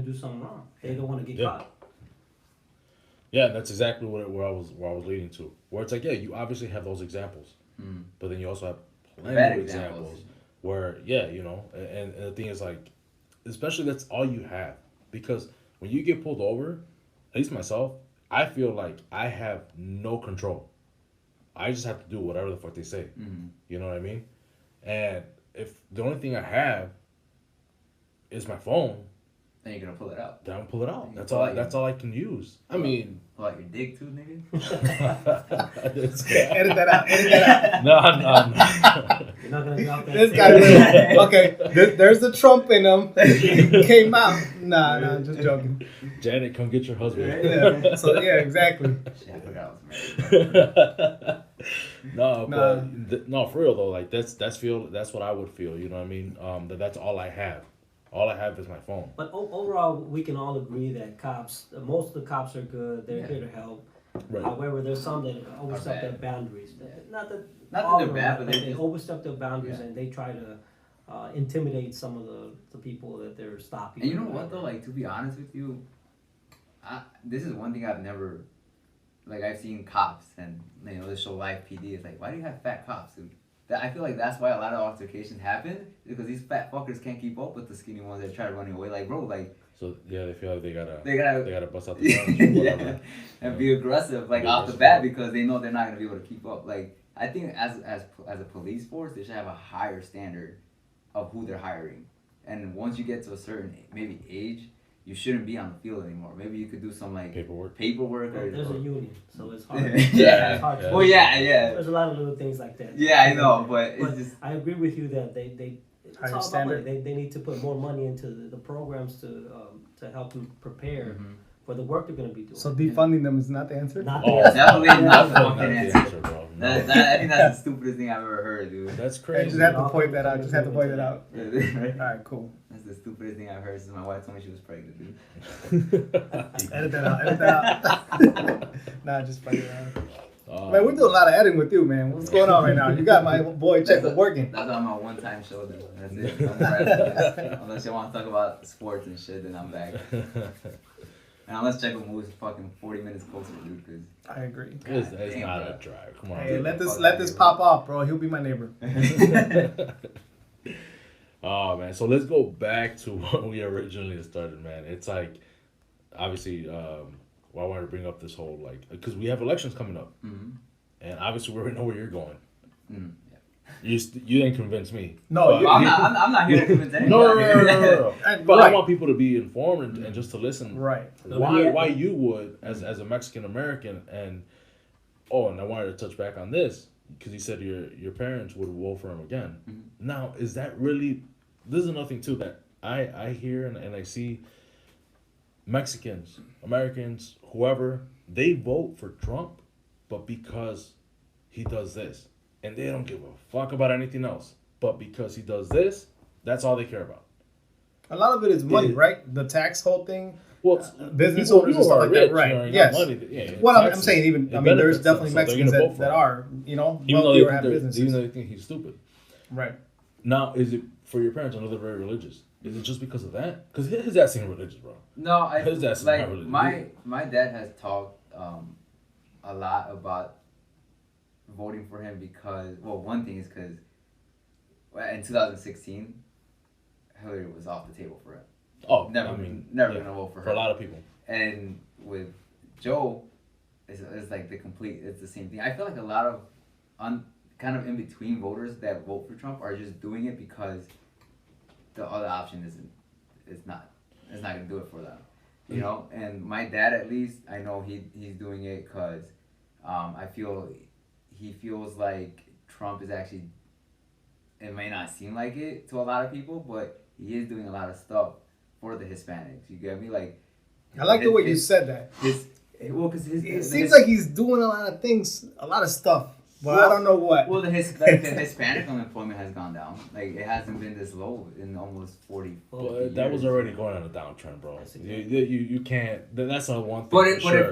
do something wrong. They don't want to get caught. Yeah, that's exactly where I was leading to. Where it's like, yeah, you obviously have those examples, but then you also have plenty Bad of examples. examples where, yeah, you know, and the thing is like, especially that's all you have, because when you get pulled over, at least myself, I feel like I have no control. I just have to do whatever the fuck they say. You know what I mean? And if the only thing I have is my phone, then you're gonna pull it out. then I'm gonna pull it out. You That's pull all. out That's all I can use. I mean, Pull out your dick too, nigga. Edit that out. Edit that out. no. You're not gonna drop that. This guy really, okay, there's the Trump in him. Came out. Nah, I'm just joking. Janet, come get your husband. Yeah. So, yeah, exactly. Shit, I forgot I was married. No, for real though. Like that's what I would feel. You know what I mean? That's all I have. All I have is my phone. But overall, we can all agree that most of the cops are good. They're here to help. Right. However, there's some that overstep their bad. boundaries. Not that Not all that of they're them bad, are, but they just- overstep their boundaries Yeah. and they try to intimidate some of the people that they're stopping. And you know what though? Like, to be honest with you, this is one thing I've never, like, I've seen cops and, you know, this show Live PD. It's like, why do you have fat cops? And I feel like that's why a lot of altercations happen, because these fat fuckers can't keep up with the skinny ones that try running away. Like, bro, like, So yeah, they feel like they gotta bust out the yeah, guns or whatever. and be aggressive, like, Be off the aggressive. bat, because they know they're not gonna be able to keep up. Like, I think as a police force, they should have a higher standard of who they're hiring. And once you get to a certain maybe age, you shouldn't be on the field anymore. Maybe you could do some like Paperwork. Well, there's a union, so it's hard. Yeah. It's hard to- Well, yeah. There's a lot of little things like that. Yeah, I know, but it's But just I agree with you that it's Higher all about standard. money. They need to put more money into the programs to help them prepare Mm-hmm. for the work they're going to be doing. So, defunding them is not the answer? Not Oh, the- definitely not the Definitely fucking not the answer. bro. I No. think that's the stupidest thing I've ever heard, dude. That's I crazy. just have to point that out. Just have to point it out. Right? All right, cool. That's the stupidest thing I've heard since my wife told me she was pregnant, dude. Edit that out. Edit that out. Nah, just point it out. Oh, Man, we're doing a lot of editing with you, man. What's going on right now? You got my boy Checo working. That's on my one-time show, though. That's it. I'm back. Unless you want to talk about sports and shit, then I'm back. And unless Checo moves fucking 40 minutes closer, dude, because I agree. It's Damn, not bro. a drive. Come on. Hey, dude. let this pop off, bro. He'll be my neighbor. Oh man, so let's go back to what we originally started, man. It's like, obviously, well, I wanted to bring up this whole like, because we have elections coming up, Mhm. and obviously we already know where you're going. Mm. You didn't convince me. No, But- you- I'm not here to convince anybody. No. And- But I right. want people to be informed and just to listen. Right. Why you would as a Mexican American and I wanted to touch back on this because you said your parents would vote for him again. Mm-hmm. Now is that really? This is nothing too that I hear and I see. Mexicans, Americans, whoever, they vote for Trump, but because he does this. And they don't give a fuck about anything else. But because he does this, that's all they care about. A lot of it is money, Yeah. right? The tax whole thing. Well, Business people- owners and people stuff are like that, rich, right? you know, Yes. money, yeah, Well, I'm taxes, saying even, it I mean, there's benefits them, definitely so they're Mexicans gonna vote that, for that him. are, you know, Even though, wealthy they or think have they're- businesses. even though they think he's stupid. Right. Now, is it for your parents? I know they're very religious. Is it just because of that? Because his ass ain't religious, bro. No, His ass is like not religious. my dad has talked a lot about voting for him because one thing is because in 2016 Hillary was off the table for him. Oh, Never, I mean, never yeah, gonna vote for her. For a lot of people. And with Joe, it's like it's the same thing. I feel like a lot of kind of in between voters that vote for Trump are just doing it because the other option it's not gonna do it for them, you know. And my dad, at least, I know he's doing it because I feel he feels like Trump is actually. It may not seem like it to a lot of people, but he is doing a lot of stuff for the Hispanics. You get me? Like, I like the way you said that. Because It seems like he's doing a lot of things, a lot of stuff, but I don't know what. Well, the Hispanic unemployment has gone down. Like, it hasn't been this low in almost 40. But that was already going on a downtrend, bro. You can't. That's not one thing.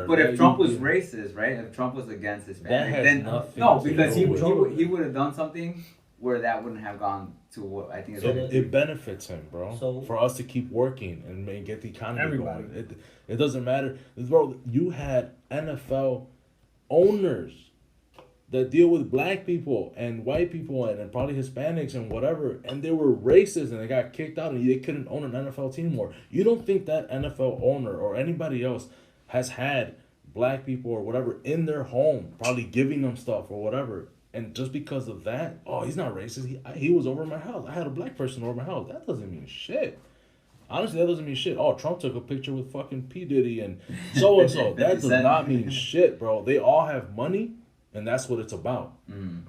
But if Trump was racist, right? If Trump was against Hispanic, has then nothing no, to because do with he would have done something where that wouldn't have gone to what I think is. It benefits him, bro. So- for us to keep working and get the economy Everybody. going. It doesn't matter, bro. You had NFL owners that deal with black people and white people and probably Hispanics and whatever, and they were racist and they got kicked out and they couldn't own an NFL team more. You don't think that NFL owner or anybody else has had black people or whatever in their home, probably giving them stuff or whatever? And just because of that, he's not racist. He was over my house. I had a black person over my house. That doesn't mean shit. Honestly, that doesn't mean shit. Trump took a picture with fucking P. Diddy and so. That does not mean shit, bro. They all have money, and that's what it's about.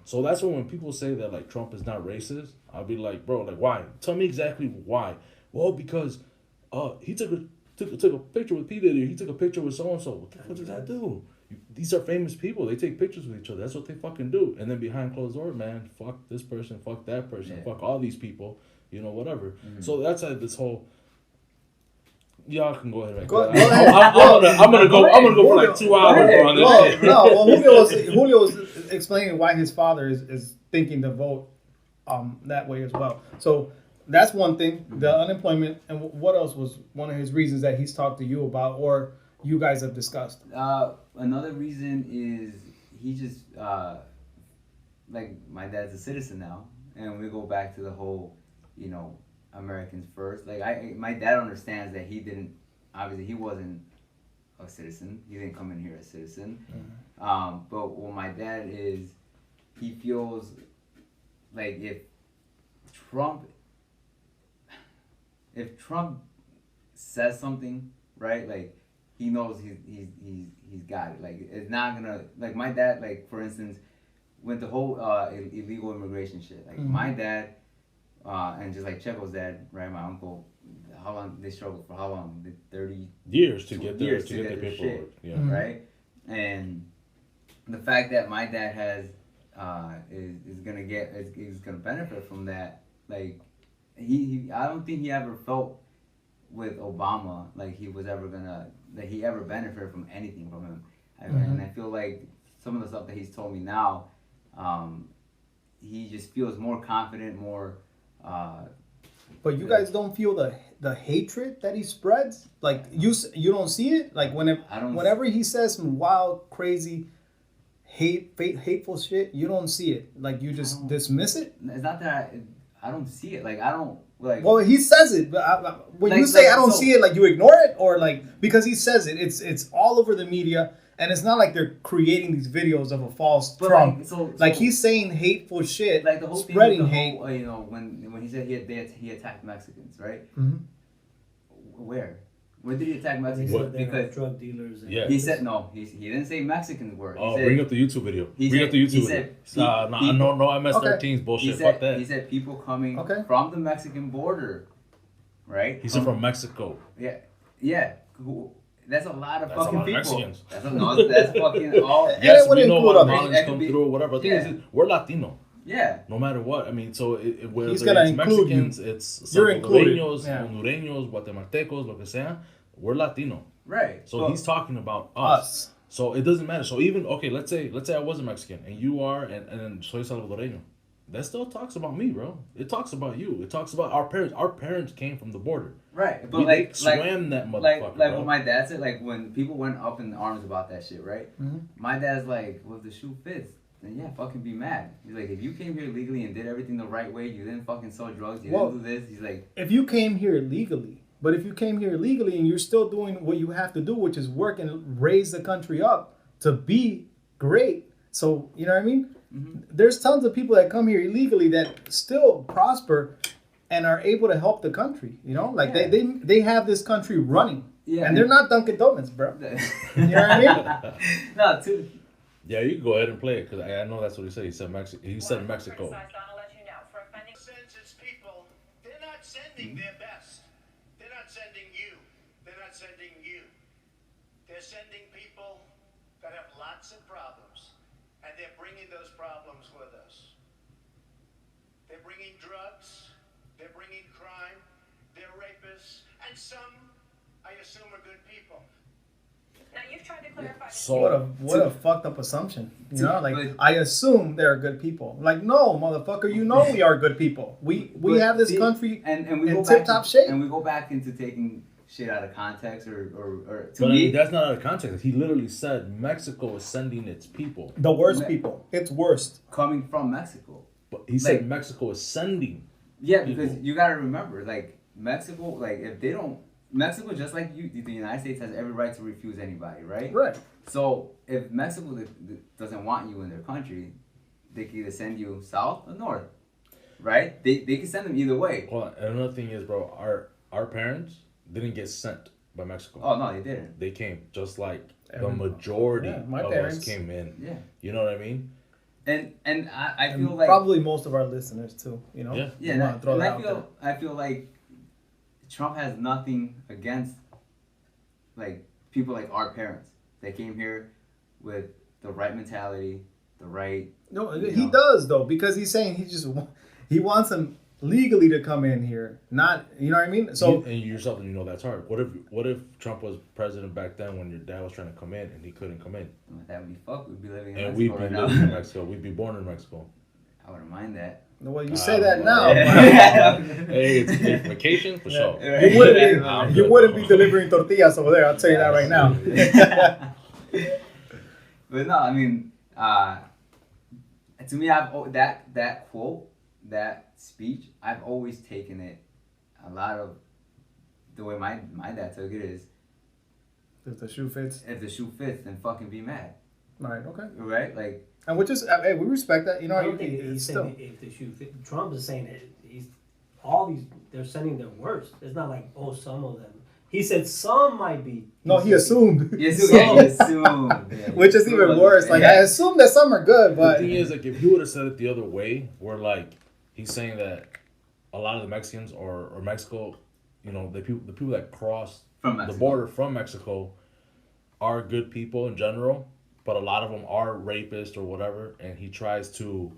So that's when people say that, like, Trump is not racist, I'll be like, bro, like, why? Tell me exactly why. Well, because he took a picture with P. Diddy. He took a picture with so-and-so. What the fuck does that do? These are famous people. They take pictures with each other. That's what they fucking do. And then behind closed doors, man, fuck this person, fuck that person, fuck all these people, whatever. So that's like this whole. Y'all can go ahead. And Go ahead. I'm gonna go for like 2 hours on this shit. No, well, Julio was explaining why his father is thinking to vote that way as well. So that's one thing, the unemployment. And what else was one of his reasons that he's talked to you about or you guys have discussed? Another reason is he just like my dad's a citizen now, and we go back to the whole, Americans first. Like my dad understands that he wasn't a citizen. He didn't come in here as a citizen. But what my dad is, he feels like if Trump says something, right? Like, he knows he's got it. Like, it's not gonna, like, my dad, like, for instance, with the whole illegal immigration shit. Like, my dad, and just like Checo's dad, right? My uncle, how long they struggled for? How long? 30 years to get years their their paperwork. shit, Yeah. right? And the fact that my dad has is gonna benefit from that. Like, he I don't think he ever felt with Obama like he ever benefited from anything from him. And I feel like some of the stuff that he's told me now, he just feels more confident, more. But you guys don't feel the hatred that he spreads? Like, you don't see it? Like, whenever he says some wild, crazy, hateful shit, you don't see it. Like, you just dismiss it? It's not that I don't see it. Like, I don't like. Well, he says it, but when Like- you say like, I don't so- see it, like, you ignore it, or like because he says it, it's all over the media, And it's not like they're creating these videos of a false But Trump. like, Like he's saying hateful shit, like the whole thing spreading with the hate. whole, you know, when he said he attacked Mexicans, right? Mhm. Where did he attack They Mexicans? said they're Because drug dealers. And Yeah. he said no. He didn't say Mexicans were. He Oh, said, bring up the YouTube video. he Bring said- up the YouTube he video. said Nah, people- no MS-13s He bullshit. said Fuck that. he said people coming Okay. from the Mexican border, right? He said from Mexico. Yeah. That's a lot of That's a fucking lot of people. Mexicans. That's fucking all. And Yes, it would we know include why others. Malians It come could be- through or whatever. The thing yeah. is, we're Latino. Yeah. No matter what. I mean, so whether He's it's gonna include you. Mexicans, it's You're included. Salvadoreños, Yeah. Hondureños, Guatemaltecos, lo que sea, we're Latino. Right. So Well, he's talking about us. Us. So it doesn't matter. So even okay, let's say I was a Mexican and you are, and then soy salvadoreño. That still talks about me, bro. It talks about you. It talks about our parents. Our parents came from the border. right. But They like swam that motherfucker. like bro. what my dad said, like when people went up in arms about that shit, right? Mhm. My dad's like, well, if the shoe fits, then yeah, fucking be mad. He's like, if you came here legally and did everything the right way, you didn't fucking sell drugs, you Well, didn't do this. He's like, If you came here legally, but if you came here legally and you're still doing what you have to do, which is work and raise the country up to be great. So, you know what I mean? Mm-hmm. There's tons of people that come here illegally that still prosper and are able to help the country, you know? Like Yeah. they have this country running. Yeah. And they're not Dunkin' Donuts, bro. You know what I mean? No, too. Yeah, you can go ahead and play it because I know that's what he said. He said Mexico. He said Mexico. Sends its people, they're not sending their best. They're not sending you. They're not sending you. They're sending people that have lots of problems, and they're bringing those problems with us. They're bringing drugs, they're bringing crime, they're rapists, and some, I assume, are good people. Now you've tried to clarify. So What a fucked up assumption. You know, like But- I assume they're good people. Like, no, motherfucker, you know we are good people. We But have this see, country and we in go tip-top back shape. and we go back into taking shit out of context or to but I me mean, that's not out of context. He literally said Mexico is sending its people. The worst Me- people. It's worst. coming from Mexico. But he said Like- Mexico is sending. Yeah, because People. you gotta remember, like Mexico, like if they don't, Mexico just like you, the United States has every right to refuse anybody, right? Right. So if Mexico doesn't want you in their country, they can either send you south or north, right? They can send them either way. Well, and another thing is, bro, our parents didn't get sent by Mexico. Oh no, they didn't. They came just like the Every- majority Yeah, my of parents. us came in. Yeah, You know what I mean? and I And feel like probably most of our listeners too. You know. Yeah. yeah, You wanna and throw that I out feel I feel like Trump has nothing against like people like our parents. They came here with the right mentality, the right. No, You he know. does though, because he's saying he wants them legally to come in here, not, you know what I mean? So and you yourself, you know that's hard. What if Trump was president back then when your dad was trying to come in and he couldn't come in, That would be fuck. We'd be living in and Mexico we'd be right now. living in Mexico, we'd be born in Mexico. I wouldn't mind that. well, you say that well, now. Yeah. Hey, it's vacation for sure. Yeah. You wouldn't I'm be, you good, wouldn't bro. be delivering tortillas over there. I'll tell you that right now. But no, I mean, to me, that quote, that speech, I've always taken it. A lot of the way my dad took it is, If the shoe fits, if the shoe fits, then fucking be mad, all right, okay. right? Like, And which is, hey, we respect that. You know, I don't think it's he's still. saying if the shoe fit. Trump is saying that he's all these. They're sending their worst. It's not like some of them. He said some might be. No, he assumed. you Some. assume, Which is even worse. Like, I assume that some are good, but The thing is, like, if he would have said it the other way, where like he's saying that a lot of the Mexicans or Mexico, you know, the people that cross From the Mexico. border from Mexico are good people in general, but a lot of them are rapists or whatever, and he tries to,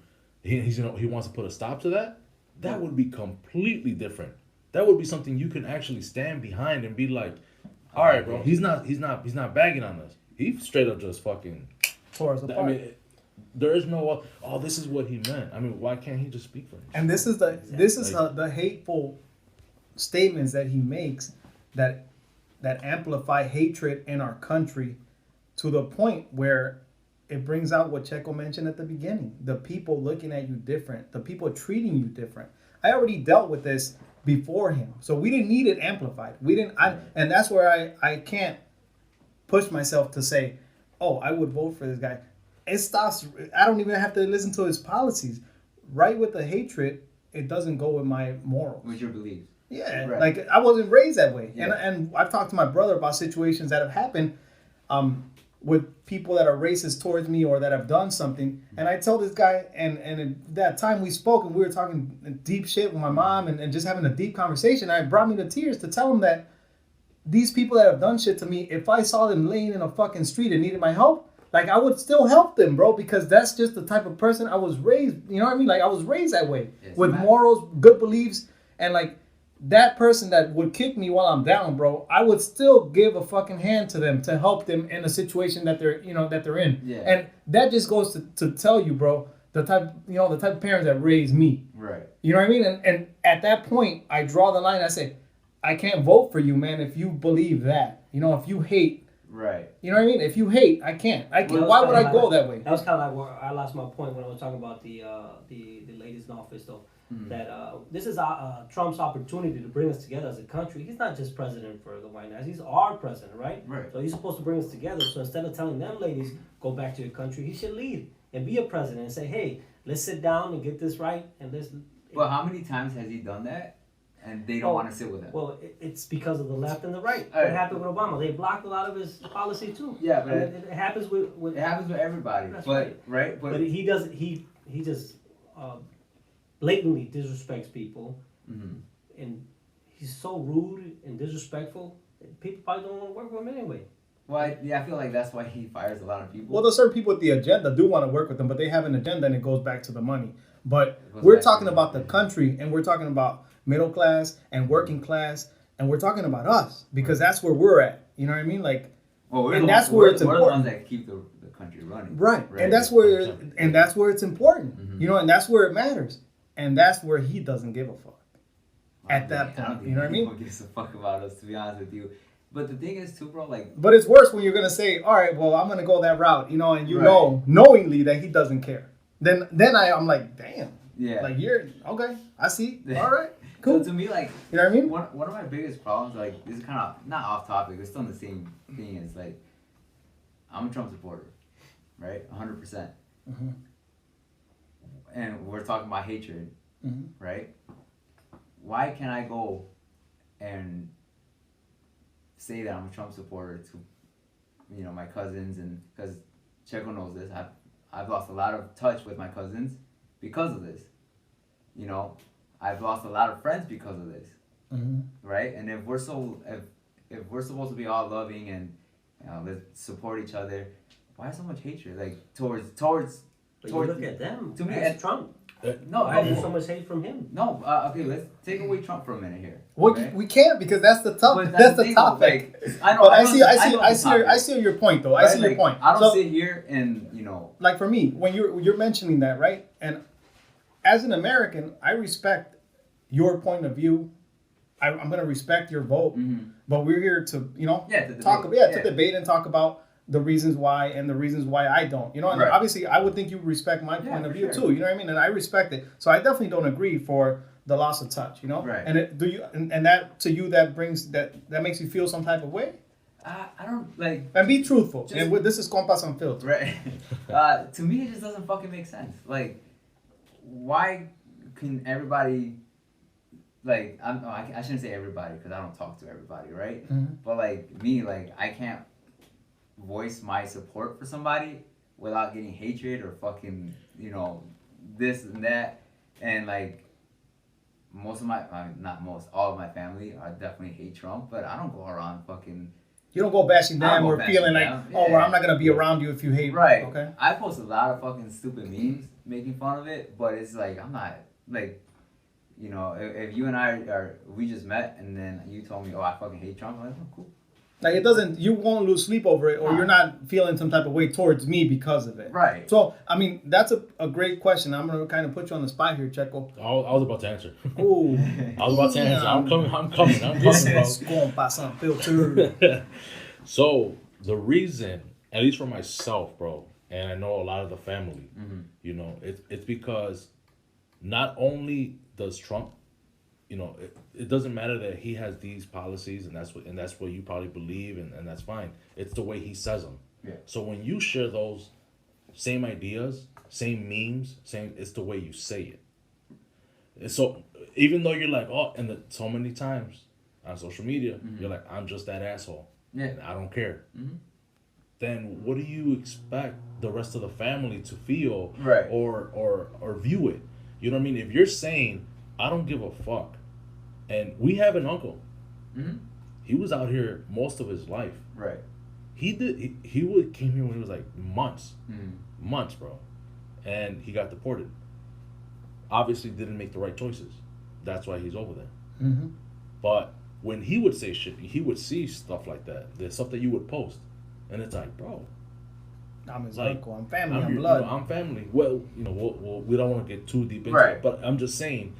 he wants to put a stop to that. That would be completely different. That would be something you can actually stand behind and be like, all right, bro, he's not bagging on us. He straight up just fucking. tore us I apart. mean, there is no. Oh, this is what he meant. I mean, why can't he just speak for himself? And this is the hateful statements that he makes that amplify hatred in our country to the point where it brings out what Checo mentioned at the beginning: the people looking at you different, the people treating you different. I already dealt with this before him, so we didn't need it amplified. We didn't, and that's where I can't push myself to say, oh, I would vote for this guy. It stops. I don't even have to listen to his policies. Right with the hatred, it doesn't go with my morals. With your beliefs. Yeah, Right. like I wasn't raised that way, Yeah. and I've talked to my brother about situations that have happened, with people that are racist towards me or that have done something, and I tell this guy, and at that time we spoke and we were talking deep shit with my mom and just having a deep conversation. And it brought me to tears to tell him that these people that have done shit to me, if I saw them laying in a fucking street and needed my help, like I would still help them, bro, because that's just the type of person I was raised. You know what I mean? Like I was raised that way, with morals, good beliefs, and like that person that would kick me while I'm down, bro, I would still give a fucking hand to them to help them in a situation that they're, that they're in. Yeah. And that just goes to tell you, bro, the type of parents that raised me. Right. You know what I mean? And at that point, I draw the line. I say, I can't vote for you, man, if you believe that. If you hate. Right. You know what I mean? If you hate, I can't. Well, Why would I go that way? That was kind of like where I lost my point when I was talking about the ladies in office, though. Mm-hmm. That this is Trump's opportunity to bring us together as a country. He's not just president for the white guys; he's our president, right? Right. So he's supposed to bring us together. So instead of telling them ladies go back to your country, he should lead and be a president and say, "Hey, let's sit down and get this right." And let's. Well, how many times has he done that? And they don't want to sit with him. Well, it's because of the left and the right. Right. What happened with Obama? They blocked a lot of his policy too. Yeah, but it happens with it happens with everybody. That's but right. But he doesn't. He just blatantly disrespects people, and he's so rude and disrespectful. People probably don't want to work with him anyway. Well, I feel like that's why he fires a lot of people. Well, there's certain people with the agenda do want to work with them, but they have an agenda and it goes back to the money. But we're talking about the country, and we're talking about middle class and working class, and we're talking about us because that's where we're at. You know what I mean? Like, that's where it's important. We're the ones that keep the country running. Right. And that's where it's important. And that's where it matters. And that's where he doesn't give a fuck. At that point, you know what I mean? He gives a fuck about us, to be honest with you. But the thing is, too, bro, like... But it's worse when you're going to say, all right, well, I'm going to go that route, and know, knowingly that he doesn't care. Then I'm like, damn. Yeah. Like, you're, okay, I see. All right, cool. So to me, like... You know what I mean? One of my biggest problems, like, this is kind of, not off topic, it's still the same thing, is, like, I'm a Trump supporter, right? 100%. And we're talking about hatred, right? Why can't I go and say that I'm a Trump supporter to, my cousins, and because Checo knows this, I've lost a lot of touch with my cousins because of this. I've lost a lot of friends because of this, right? And if we're supposed to be all loving and let's support each other, why so much hatred? Like towards. But you look at them. To me, as Trump. Why is there so much hate from him? No, okay, let's take away Trump for a minute here. Okay? We can't because that's the topic. That's the topic. Like, I know. But I see your point though. Right? I see your point. I don't sit here and Like for me, when you're mentioning that, right? And as an American, I respect your point of view. I'm gonna respect your vote, but we're here to to debate and talk about the reasons why and the reasons why I don't. And obviously I would think you respect my point of view too. You know what I mean? And I respect it. So I definitely don't agree for the loss of touch. Right. And and that to you that brings that makes you feel some type of way. I don't like. And be truthful. And this is Compas Unfiltered. Right. To me, it just doesn't fucking make sense. Like, why can everybody? Like, I shouldn't say everybody because I don't talk to everybody, right? But like me, like I can't voice my support for somebody without getting hatred or fucking this and that. And like most of all of my family I definitely hate Trump, but I don't go around fucking. You don't go bashing them or feeling like, well, I'm not gonna be around you if you hate. Right. Okay. I post a lot of fucking stupid memes making fun of it, but it's like I'm not like, if you and we just met and then you told me, oh, I fucking hate Trump, I'm like, oh, cool. Like you won't lose sleep over it, or you're not feeling some type of way towards me because of it. Right. So, I mean, that's a great question. I'm going to kind of put you on the spot here, Checo. I was about to answer. Ooh. I was about to answer. I'm coming, This is Compas Unfiltered. So, the reason, at least for myself, bro, and I know a lot of the family, it's because not only does Trump it doesn't matter that he has these policies and that's what you probably believe and that's fine. It's the way he says them. Yeah. So when you share those same ideas, same memes, it's the way you say it. And so even though you're like, oh, and so many times on social media, you're like, I'm just that asshole. Yeah. And I don't care. Mm-hmm. Then what do you expect the rest of the family to feel Right. or view it? You know what I mean? If you're saying, I don't give a fuck, and we have an uncle, Mm-hmm. he was out here most of his life. Right. He came here when he was like months, bro, and he got deported. Obviously, didn't make the right choices. That's why he's over there. Mm-hmm. But when he would say shit, he would see stuff like that. There's stuff that you would post, and it's like, bro, I'm his like, uncle. I'm family. I'm your- blood. I'm family. Well, we don't want to get too deep into Right. it, but I'm just saying.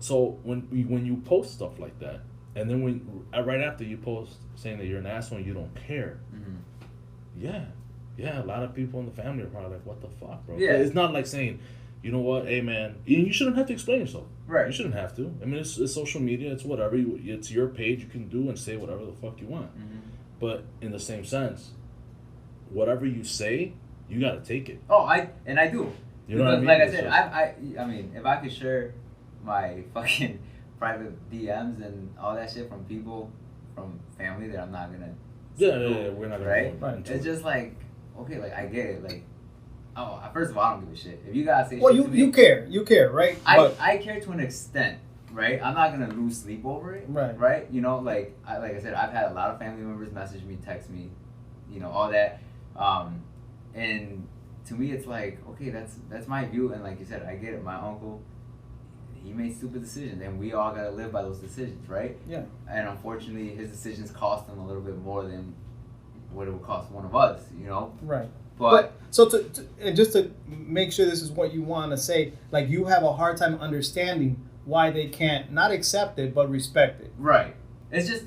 So when you post stuff like that, and then right after you post saying that you're an asshole and you don't care, yeah, a lot of people in the family are probably like, what the fuck, bro? Yeah. It's not like saying, you know what, hey man, you shouldn't have to explain yourself. Right. You shouldn't have to. I mean, it's social media. It's whatever. It's your page. You can do and say whatever the fuck you want. Mm-hmm. But in the same sense, whatever you say, you gotta take it. Oh, I do. You know what I mean? Like I It's said, just- I mean, if I could share my fucking private DMs and all that shit from people, from family that I'm not gonna. Yeah, we're not gonna Right? go into It's it. just like, okay, like I get it. Like, oh, first of all, I don't give a shit. If you guys say Well, shit to me, you care, right? But I care to an extent, right? I'm not gonna lose sleep over it, Right. Right? You know, like I said, I've had a lot of family members message me, text me, all that, and to me, it's like, okay, that's my view, and like you said, I get it. My uncle, he made stupid decisions, and we all gotta live by those decisions, right? yeah, And unfortunately, his decisions cost him a little bit more than what it would cost one of us, right. But So and just to make sure this is what you want to say, like you have a hard time understanding why they can't not accept it but respect it, right, it's just,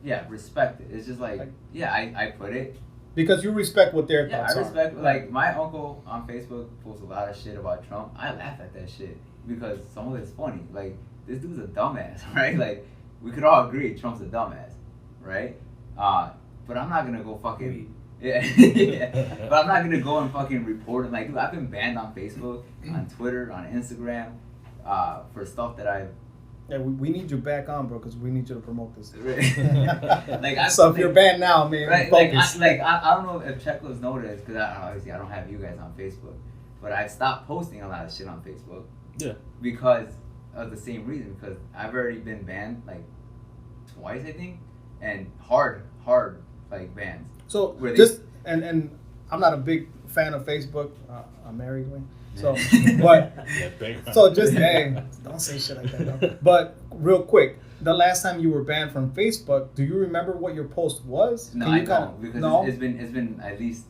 yeah, respect it. It's just like, Like- yeah, I put it. because you respect what their Yeah, thoughts I respect. are. Like my uncle on Facebook posts a lot of shit about Trump. I laugh at that shit because some of it's funny. Like this dude's a dumbass, right? Like we could all agree Trump's a dumbass, right? But I'm not gonna go fucking. Yeah, yeah. But I'm not gonna go and fucking report it. Like, dude, I've been banned on Facebook, on Twitter, on Instagram, for stuff that I've. Yeah, we need you back on, bro, because we need you to promote this. Like, So if you're banned now, man, right, focus. I don't know if Checo's noticed because obviously I don't have you guys on Facebook, but I've stopped posting a lot of shit on Facebook. Yeah. Because of the same reason, because I've already been banned like twice, I think, and hard like bans. So Where they- just and I'm not a big fan of Facebook. I'm married, Wayne. So, but Yeah, bankrupt. so just hey, don't say shit like that. Though. But real quick, the last time you were banned from Facebook, do you remember what your post was? No, Can I you kinda- don't because no. it's been at least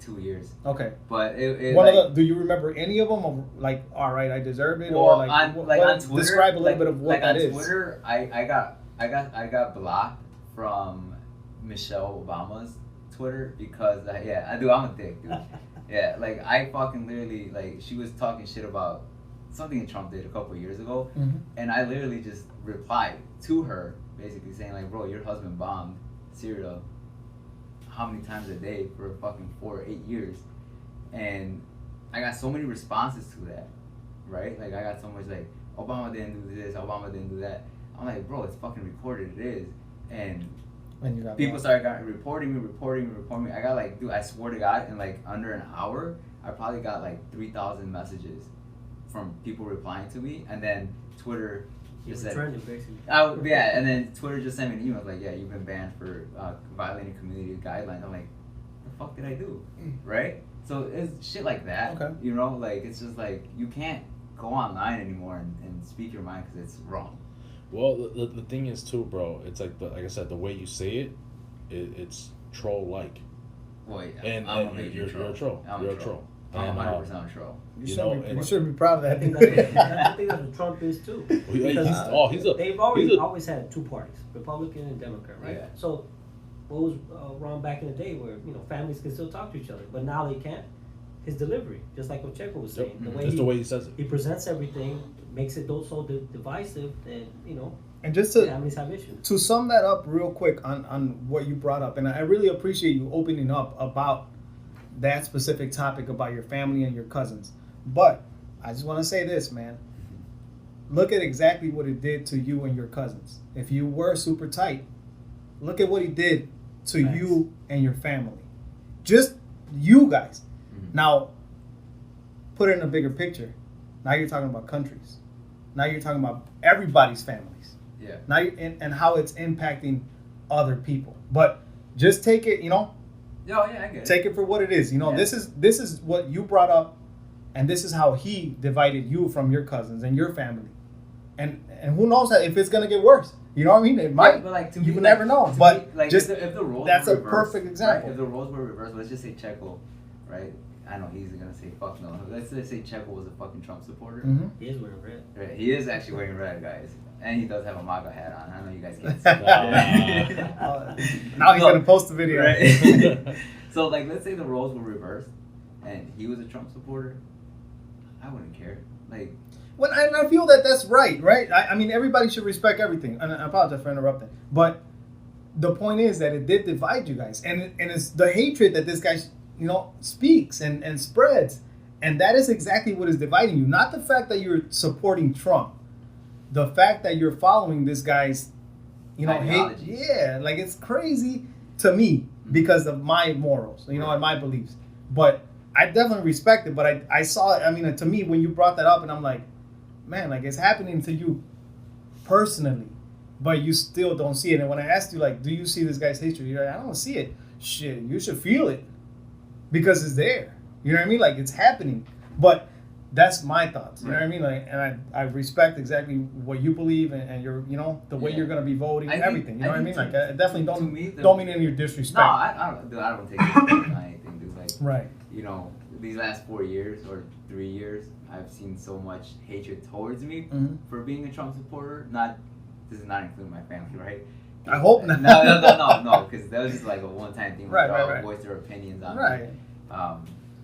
2 years. Okay. But it One like, of the, do you remember any of them? Of like, all right, I deserve it, well, or like, on, what, like what- on Twitter, describe a little like, bit of what like that on is. Twitter, I got blocked from Michelle Obama's Twitter because I'm a dick, dude. Yeah, like I fucking literally like she was talking shit about something that Trump did a couple of years ago, Mhm. and I literally just replied to her basically saying like, bro, your husband bombed Syria how many times a day for fucking 4 or 8 years, and I got so many responses to that, right? Like I got so much like Obama didn't do this, Obama didn't do that. I'm like, bro, it's fucking recorded. It is, and And you got people blocked. started reporting me. I got like, dude, I swear to God, in like under an hour, I probably got like 3,000 messages from people replying to me, and then Twitter He was just said, trending basically. yeah, and then Twitter just sent me an email like, yeah, you've been banned for violating community guidelines. I'm like, the fuck did I do, right? So it's shit like that, Okay. like it's just like you can't go online anymore and speak your mind because it's wrong. Well, the thing is too, bro. It's like like I said, the way you say it's troll like. Well, yeah, And I'm a and major you're a troll. I'm You're a troll. I'm And, 100% a troll. You, you should know, be, and- you should be proud of that. I think that's what Trump is too. They've Always had two parties, Republican and Democrat, right? Yeah. So what was wrong back in the day where families can still talk to each other, but now they can't. his delivery, just like what Checo was saying. The way It's the way he says it. he presents everything makes it so divisive that, And just to families have issues. to sum that up real quick on what you brought up, and I really appreciate you opening up about that specific topic about your family and your cousins. But I just want to say this, man. Look at exactly what it did to you and your cousins. If you were super tight, look at what he did to Facts. you and your family. Just you guys. Now, put it in a bigger picture. Now you're talking about countries. Now you're talking about everybody's families. Yeah. Now and how it's impacting other people. But just take it, Oh yeah, I get it. take it for what it is. Yeah. This is what you brought up, and this is how he divided you from your cousins and your family. And who knows if it's gonna get worse? You know what I mean? It might. Yeah, but like to you me, never know. But like just if the roles that's were a reversed, perfect example. Right? If the roles were reversed, let's just say Checo, right? I know he's gonna say fuck no. Let's just say Checo was a fucking Trump supporter. Mhm. He is wearing red. Right, he is actually wearing red, guys, and he does have a MAGA hat on. I know you guys can't see that. Now he's So- gonna post the video. Right. So like, let's say the roles were reversed, and he was a Trump supporter. I wouldn't care. Like, Well, I feel that that's right? I mean, everybody should respect everything. And I apologize for interrupting. But the point is that it did divide you guys. And it's the hatred that this guy, speaks and spreads. And that is exactly what is dividing you. Not the fact that you're supporting Trump. The fact that you're following this guy's, hate. Ideology. Yeah, like it's crazy to me because of my morals, and my beliefs. But I definitely respect it. But I saw it. I mean, to me, when you brought that up, and I'm like, man, like it's happening to you personally, but you still don't see it. And when I asked you, like, do you see this guy's hatred? You're like, I don't see it. Shit, you should feel it because it's there. You know what I mean? Like it's happening. But that's my thoughts. You know what I mean? Like, and I respect exactly what you believe and your, the way Yeah. you're gonna be voting, I think- everything. You know I what I mean? think Like, I definitely to me, don't mean any disrespect. no, I don't take it on anything, dude. Like, Right. These last 4 years or 3 years, I've seen so much hatred towards me Mhm. for being a Trump supporter. This is not including my family, right? I hope not. No, because that was just like a one-time thing. Right, Where they all right. voice their opinions on Right. it.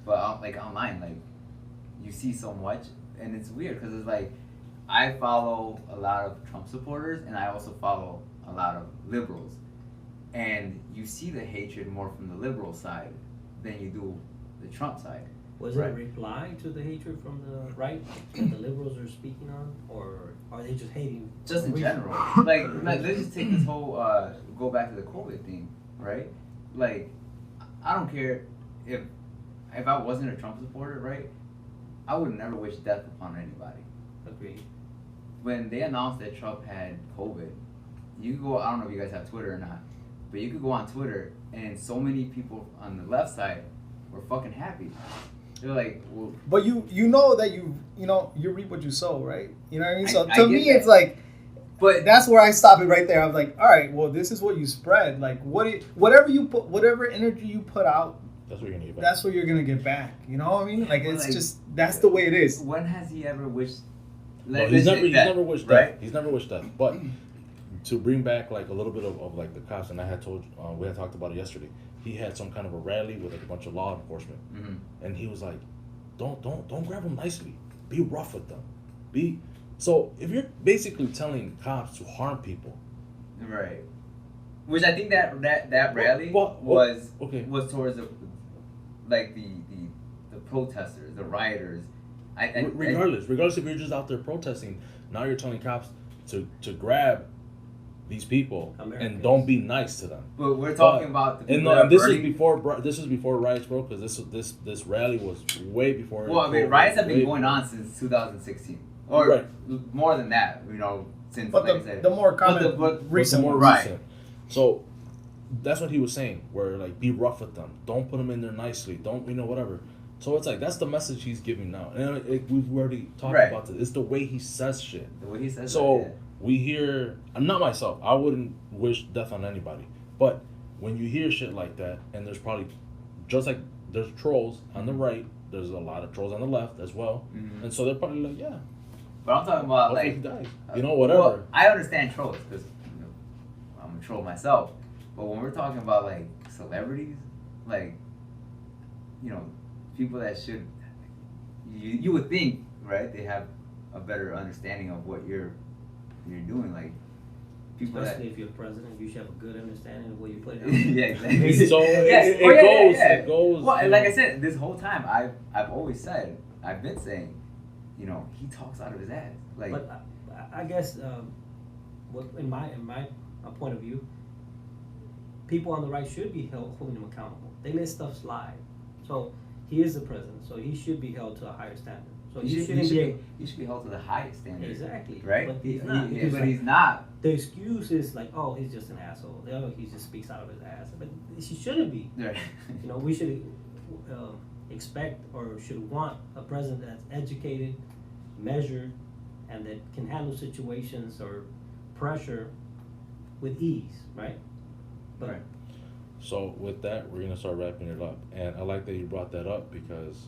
But like online, like you see so much, and it's weird because it's like I follow a lot of Trump supporters, and I also follow a lot of liberals, and you see the hatred more from the liberal side than you do the Trump side. Was it a reply to the hatred from the right that the liberals are speaking on, or are they just hating? Just in for general, like let's just take this whole go back to the COVID thing, right? Like, I don't care if I wasn't a Trump supporter, right? I would never wish death upon anybody. Agreed. When they announced that Trump had COVID, you could go. I don't know if you guys have Twitter or not, but you could go on Twitter, and so many people on the left side were fucking happy. They're like, well, But you know that you reap what you sow, right? You know what I mean? So I to get me, that. it's like, but that's where I stop it right there. I was like, all right, well, this is what you spread. Like, whatever energy you put out, That's what you're gonna get back. that's what you're gonna get back. You know what I mean? Like, Well, it's like, just that's the way it is. when has he ever wished? No, he's never wished death. right? He's never wished death. But to bring back like a little bit of like the cops, and I had told we had talked about it yesterday. He had some kind of a rally with like a bunch of law enforcement, and he was like, "Don't grab them nicely. Be rough with them. So if you're basically telling cops to harm people, Right. Which I think that rally was towards the protesters, the rioters. regardless if you're just out there protesting, now you're telling cops to grab these people Americans. and don't be nice to them. But we're talking about the people And this burning. is before riots broke, because this rally was way before. Well, I mean, riots have been going on since 2016, or Right. more than that. Since But like I said, the more common Recent, more Right. recent. So that's what he was saying. Where like, be rough with them. Don't put them in there nicely. Don't whatever. So it's like that's the message he's giving now, and we've already talked Right. about this. It's the way he says shit. the way he says So that, we hear. I'm not myself. I wouldn't wish death on anybody. But when you hear shit like that, and there's probably just like there's trolls on the right, there's a lot of trolls on the left as well, Mhm. and so they're probably like, yeah, But I'm talking about hopefully like he dies. Whatever. Well, I understand trolls because I'm a troll myself. But when we're talking about like celebrities, like people that should, you would think, right? They have a better understanding of what you're doing, like people Especially if you're president, you should have a good understanding of what you're putting out. yeah, exactly. So Yes. it goes. Well, you like know. I said, this whole time I've always said, I've been saying, you know, he talks out of his ass. Like, But I guess, what in my point of view, people on the right should be holding him accountable. They let stuff slide. So he is the president, so he should be held to a higher standard. So he shouldn't should be held to the highest standard. Exactly. Right? But he's not. because, But like, he's not. the excuse is like, oh, he's just an asshole. Oh, he just speaks out of his ass. But he shouldn't be. Right. You know, we should expect or should want a president that's educated, measured, and that can handle situations or pressure with ease, right? But Right. So with that, we're gonna start wrapping it up, and I like that you brought that up because,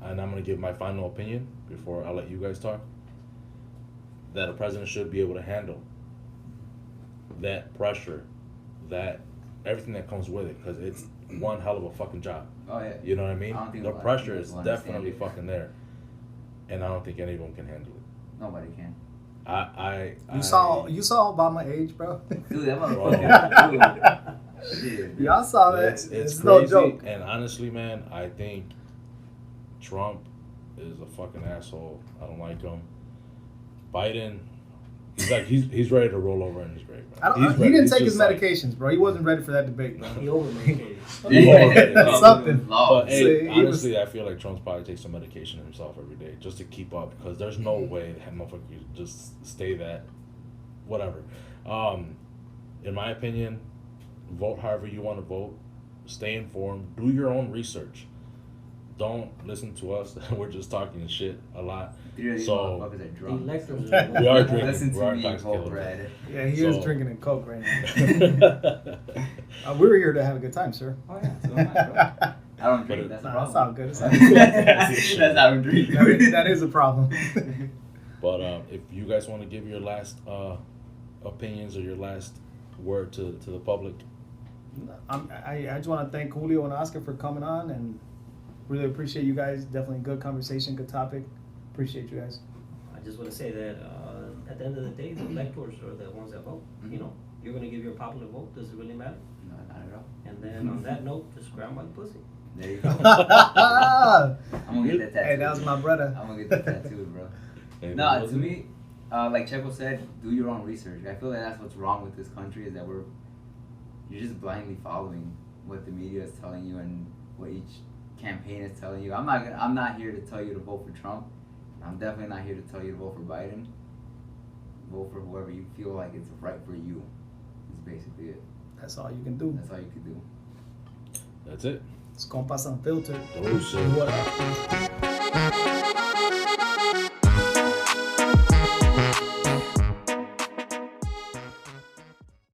and I'm gonna give my final opinion before I let you guys talk. That a president should be able to handle that pressure, that everything that comes with it, because it's one hell of a fucking job. Oh yeah. You know what I mean? I don't think The a lot of pressure people is will understand definitely it. fucking there, and I don't think any of them can handle it. Nobody can. You saw Obama age, bro. Dude, that motherfucker. Dude. Shit. Y'all saw that. It's It's crazy, no joke. and honestly, man, I think Trump is a fucking asshole. I don't like him. Biden, he's ready to roll over in his grave. Man. He didn't take his medications, bro. He wasn't ready for that debate, bro. he over-medicated. Yeah. Something. But So hey, he honestly, I feel like Trump's probably takes some medication himself every day just to keep up, because there's no way that motherfucker could just stay that, whatever. In my opinion, vote however you want to vote. Stay informed. Do your own research. Don't listen to us. We're just talking shit a lot. Three of these So- motherfuckers are The drunk. electors We are drinking. Listen We to are me, intoxicated. vote red. Yeah, he is So- drinking and coke right now. We were here to have a good time, sir. Oh yeah, so am I, bro. I don't drink. But That's a Nah, problem. that's all good. It's all good. That's how I drink. That is a problem. But if you guys want to give your last opinions or your last word to the public, I just want to thank Julio and Oscar for coming on, and really appreciate you guys. Definitely good conversation, good topic. Appreciate you guys. I just want to say that at the end of the day, the electors are the ones that vote. You know, you're going to give your popular vote. Does it really matter? No, not at all. And then on that note, just grab my pussy. There you go. I'm gonna get that tattoo. Hey, that was my brother. I'm gonna get that tattoo, bro. hey, No, was to it? me, like Checo said, do your own research. I feel like that's what's wrong with this country, is that you're just blindly following what the media is telling you and what each campaign is telling you. I'm not here to tell you to vote for Trump. I'm definitely not here to tell you to vote for Biden. Vote for whoever you feel like it's right for you. Is basically it. That's all you can do. That's all you can do. That's it. It's Compas Unfiltered. Oh, shit. What up?